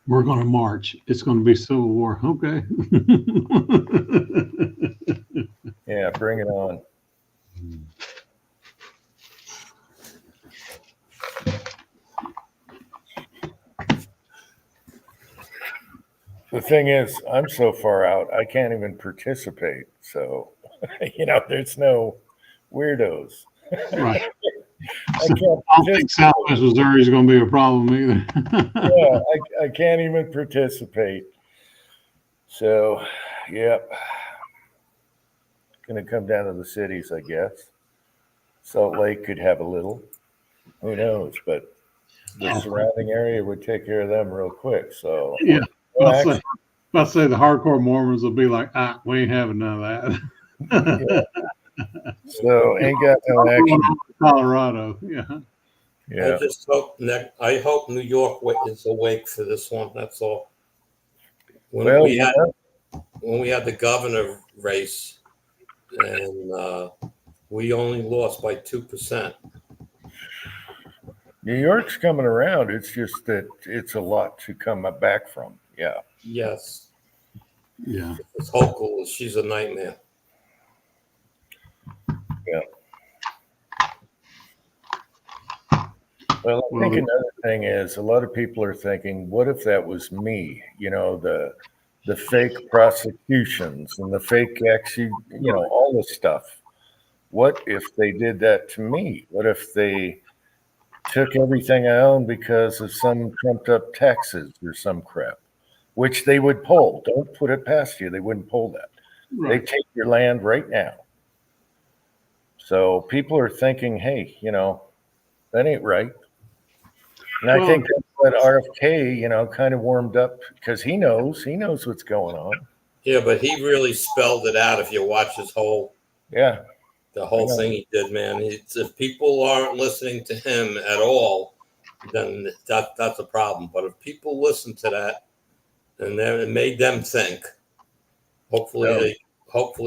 D: We're going to march. It's going to be Civil War. Okay.
A: Yeah, bring it on. The thing is, I'm so far out, I can't even participate. So, there's no weirdos.
D: Right. I don't think Southwest Missouri is going to be a problem either.
A: Yeah, I can't even participate. So, yep. Going to come down to the cities, I guess. Salt Lake could have a little. Who knows? But the surrounding area would take care of them real quick. So,
D: yeah. I'll say the hardcore Mormons will be like, we ain't having none of that.
A: Yeah. So ain't got no action.
D: Colorado, yeah.
A: Yeah.
B: I hope New York is awake for this one. That's all. when
A: Well,
B: we had the governor race, and we only lost by 2%.
A: New York's coming around. It's just that it's a lot to come back from. Yeah.
B: Yes,
D: Yeah.
B: it's Hochul. She's a nightmare.
A: Well, I think another thing is a lot of people are thinking, what if that was me? You know, the fake prosecutions and the fake actually, you know, all this stuff. What if they did that to me? What if they took everything I own because of some trumped up taxes or some crap, which they would pull? Don't put it past you. They wouldn't pull that.
D: Right.
A: They take your land right now. So people are thinking, hey, you know, that ain't right. And I think that's what RFK, you know, kind of warmed up because he knows what's going on.
B: Yeah, but he really spelled it out. If you watch his whole
A: Yeah.
B: the whole thing he did, man. If people aren't listening to him at all, then that's a problem. But if people listen to that, and then it made them think, hopefully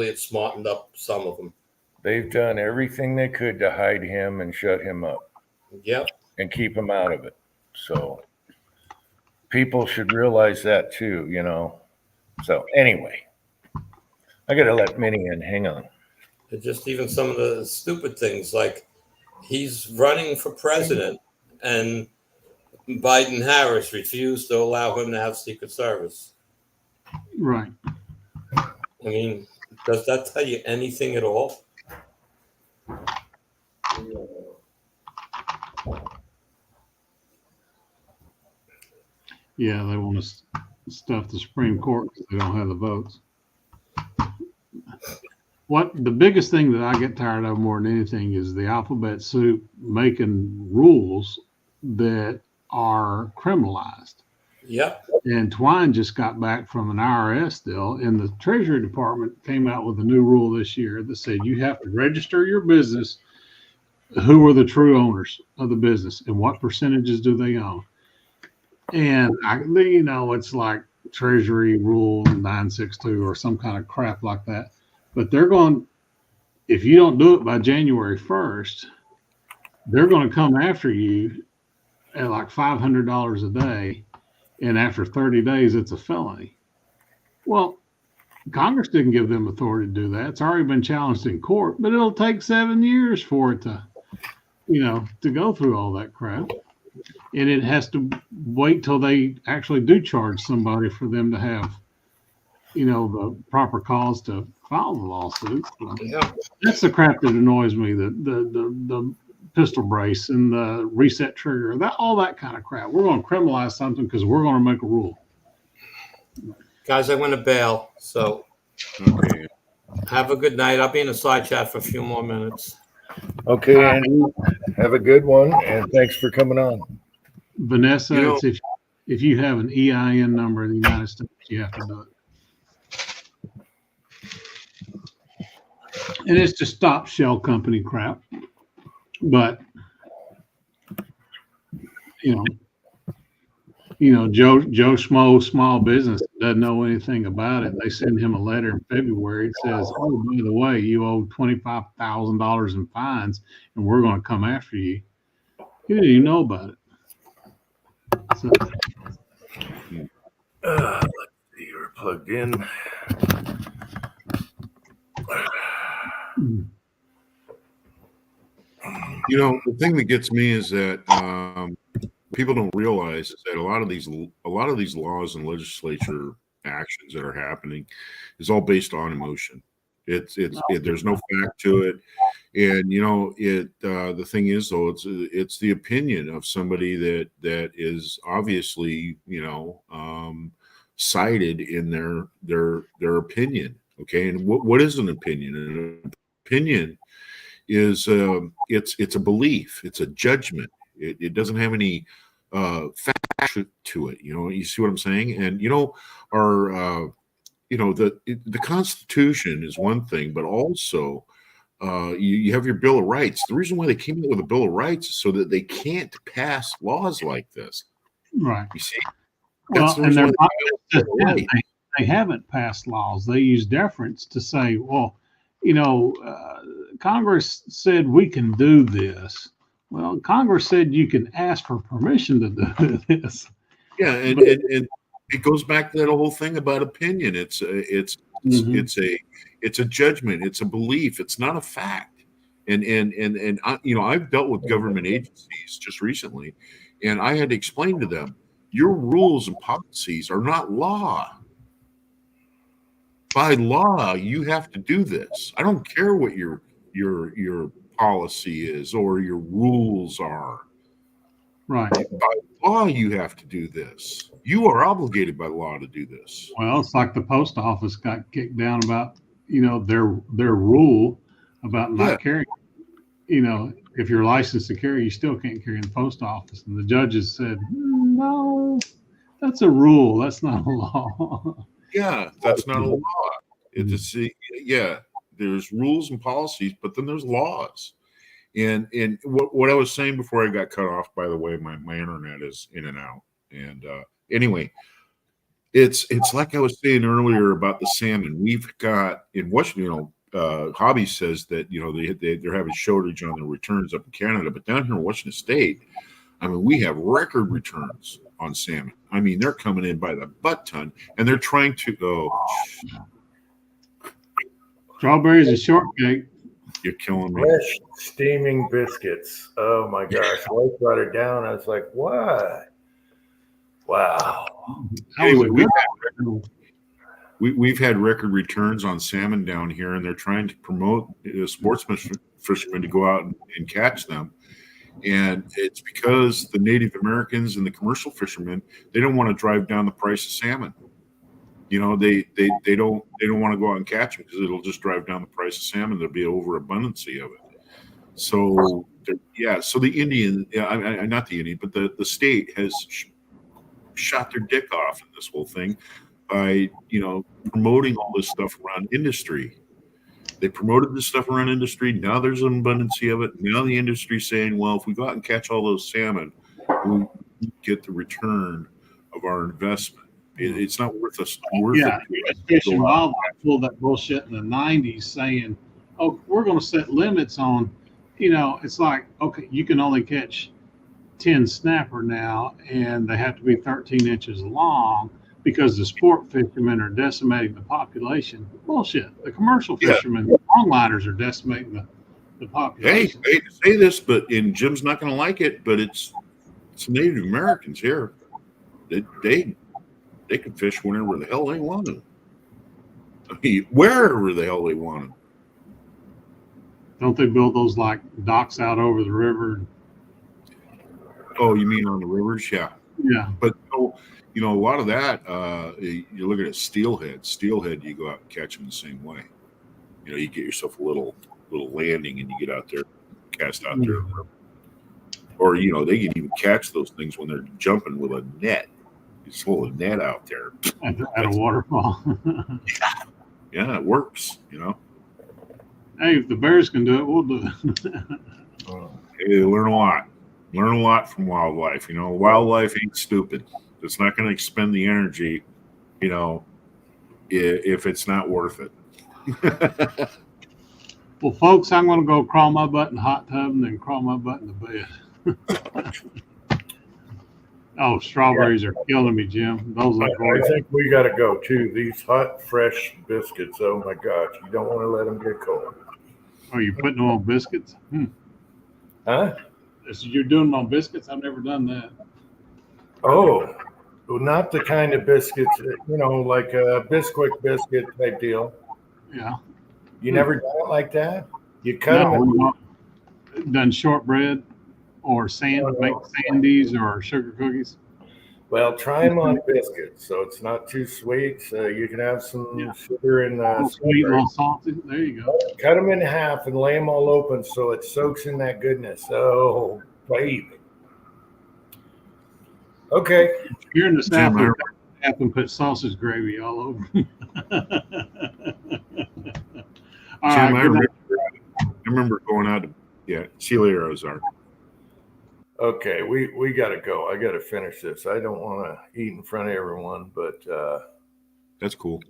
B: it smartened up some of them.
A: They've done everything they could to hide him and shut him up.
B: Yep.
A: And keep him out of it. So people should realize that too, you know. So anyway, I got to let Minnie in. Hang on.
B: Just even some of the stupid things, like he's running for president and Biden Harris refused to allow him to have Secret Service.
D: Right.
B: I mean, does that tell you anything at all?
D: Yeah, they want to stuff the Supreme Court because they don't have the votes. What the biggest thing that I get tired of more than anything is the alphabet soup making rules that are criminalized.
B: Yep.
D: And Twine just got back from an IRS deal, and the Treasury Department came out with a new rule this year that said you have to register your business. Who are the true owners of the business and what percentages do they own? And you know, it's like Treasury Rule 962 or some kind of crap like that. But they're going, if you don't do it by January 1st, they're going to come after you at like $500 a day. And after 30 days, it's a felony. Well, Congress didn't give them authority to do that. It's already been challenged in court, but it'll take 7 years for it to, you know, to go through all that crap. And it has to wait till they actually do charge somebody for them to have, you know, the proper cause to file the lawsuit.
B: Yeah.
D: That's the crap that annoys me. The pistol brace and the reset trigger, all that kind of crap. We're going to criminalize something because we're going to make a rule.
B: Guys, I'm going to bail. So
C: Okay.
B: have a good night. I'll be in a side chat for a few more minutes.
A: Okay, Andy, have a good one, and thanks for coming on.
D: Vanessa,
C: You know-
D: it's if you have an EIN number in the United States, you have to do it. And it's to stop shell company crap. But you know, Joe Schmo, small business, doesn't know anything about it. They send him a letter in February. It says, "Oh, by the way, you owe $25,000 in fines, and we're going to come after you." He didn't even know about it. So,
A: Let's see, you're plugged in.
C: You know, the thing that gets me is that people don't realize is that a lot of these laws and legislature actions that are happening is all based on emotion. There's no fact to it, and you know the thing is though it's the opinion of somebody that is obviously cited in their opinion. Okay, and what is an opinion? An opinion is it's a belief, it's a judgment. It doesn't have any fact to it. You see what I'm saying? And our the Constitution is one thing, but also you have your Bill of Rights. The reason why they came up with a Bill of Rights is so that they can't pass laws like this.
D: right.
C: You see,
D: Well,
C: that's the
D: and
C: reason
D: their
C: why they came up with a Bill of Rights.
D: they haven't passed laws. They use deference to say, well, Congress said we can do this. Well, Congress said you can ask for permission to do this.
C: Yeah, and it goes back to that whole thing about opinion. It's a judgment. It's a belief. It's not a fact. And I, I've dealt with government agencies just recently, and I had to explain to them, your rules and policies are not law. By law, you have to do this. I don't care what your policy is or your rules are.
D: Right.
C: By law, you have to do this. You are obligated by law to do this.
D: Well, it's like the post office got kicked down about, their rule about not carrying. If you're licensed to carry, you still can't carry in the post office. And the judges said, no, that's a rule. That's not a law.
C: Yeah, that's not a law. It's there's rules and policies, but then there's laws. And what I was saying before I got cut off, by the way, my internet is in and out. And anyway, it's like I was saying earlier about the salmon. We've got in Washington, Hobby says that they're having shortage on their returns up in Canada, but down here in Washington State, I mean, we have record returns on salmon. I mean, they're coming in by the butt ton, and they're trying to go.
D: Strawberries and shortcake.
C: You're killing me.
A: Fresh steaming biscuits. Oh my gosh! Wife brought it down. I was like, what? Wow.
C: Anyway, we've had record returns on salmon down here, and they're trying to promote sportsmen fishermen to go out and catch them. And it's because the Native Americans and the commercial fishermen, they don't want to drive down the price of salmon. They don't want to go out and catch them because it'll just drive down the price of salmon. There'll be an overabundance of it. So so the Indian, not the Indian, but the state has shot their dick off in this whole thing by promoting all this stuff around industry. They promoted this stuff around industry. Now there's an abundance of it. Now the industry's saying, well, if we go out and catch all those salmon, we get the return of our investment. It's not worth us.
D: Fish and Wildlife pulled that bullshit in the 90s saying, oh, we're going to set limits on, it's like, okay, you can only catch 10 snapper now, and they have to be 13 inches long because the sport fishermen are decimating the population. Bullshit. The commercial fishermen, the longliners are decimating the population.
C: Hey, I hate to say this, but Jim's not going to like it, but it's Native Americans here. They can fish whenever the hell they want to. I mean, wherever the hell they want to.
D: Don't they build those like docks out over the river?
C: Oh, you mean on the rivers? Yeah.
D: Yeah.
C: But a lot of that, you're looking at steelhead. Steelhead, you go out and catch them the same way. You get yourself a little landing and you get out there, cast out there. Or, they can even catch those things when they're jumping with a net. Just hold a net out there.
D: At a waterfall.
C: Yeah, it works,
D: Hey, if the bears can do it, we'll do it.
C: Hey, they learn a lot. Learn a lot from wildlife. Wildlife ain't stupid. It's not going to expend the energy, if it's not worth it.
D: Well, folks, I'm going to go crawl my butt in the hot tub and then crawl my butt in the bed. Oh, strawberries are killing me, Jim. Those look great.
A: I think we got to go too. These hot, fresh biscuits. Oh my gosh, you don't want to let them get cold.
D: Are you putting them on biscuits?
A: Huh?
D: So you're doing them on biscuits? I've never done that.
A: Oh, well, not the kind of biscuits, like a Bisquick biscuit type deal.
D: Yeah.
A: You never done it like that? You cut them.
D: Done shortbread or make sandies or sugar cookies.
A: Well, try them on biscuits, so it's not too sweet. So you can have some sugar and
D: sweet, a little salty. There you go.
A: Cut them in half and lay them all open so it soaks in that goodness. Oh, baby. Okay.
D: Here in the South, we have to put sausage gravy all over. All
C: Jim,
D: right,
C: I remember going out to see you later, Ozark.
A: Okay, we got to go. I got to finish this. I don't want to eat in front of everyone, but
C: That's cool.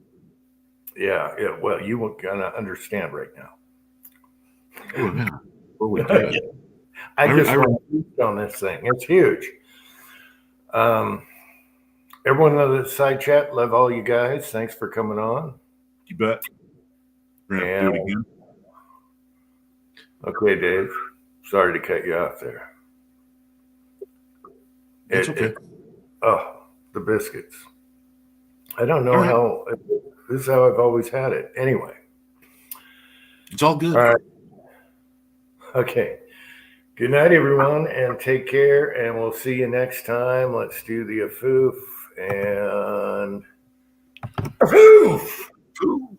A: Yeah. Well, you won't gonna understand right now.
C: Oh, yeah. Well, we did.
A: I just
C: I-
A: want to on this thing. It's huge. Everyone on the side chat, love all you guys. Thanks for coming on.
C: You bet. We're gonna have to do it again.
A: Okay, Dave. Sorry to cut you off there.
C: That's okay.
A: The biscuits. I don't know
C: All right.
A: how. This is how I've always had it. Anyway.
C: It's all good.
A: All right. Okay. Good night, everyone, and take care. And we'll see you next time. Let's do the afoof and afoof.
C: Cool.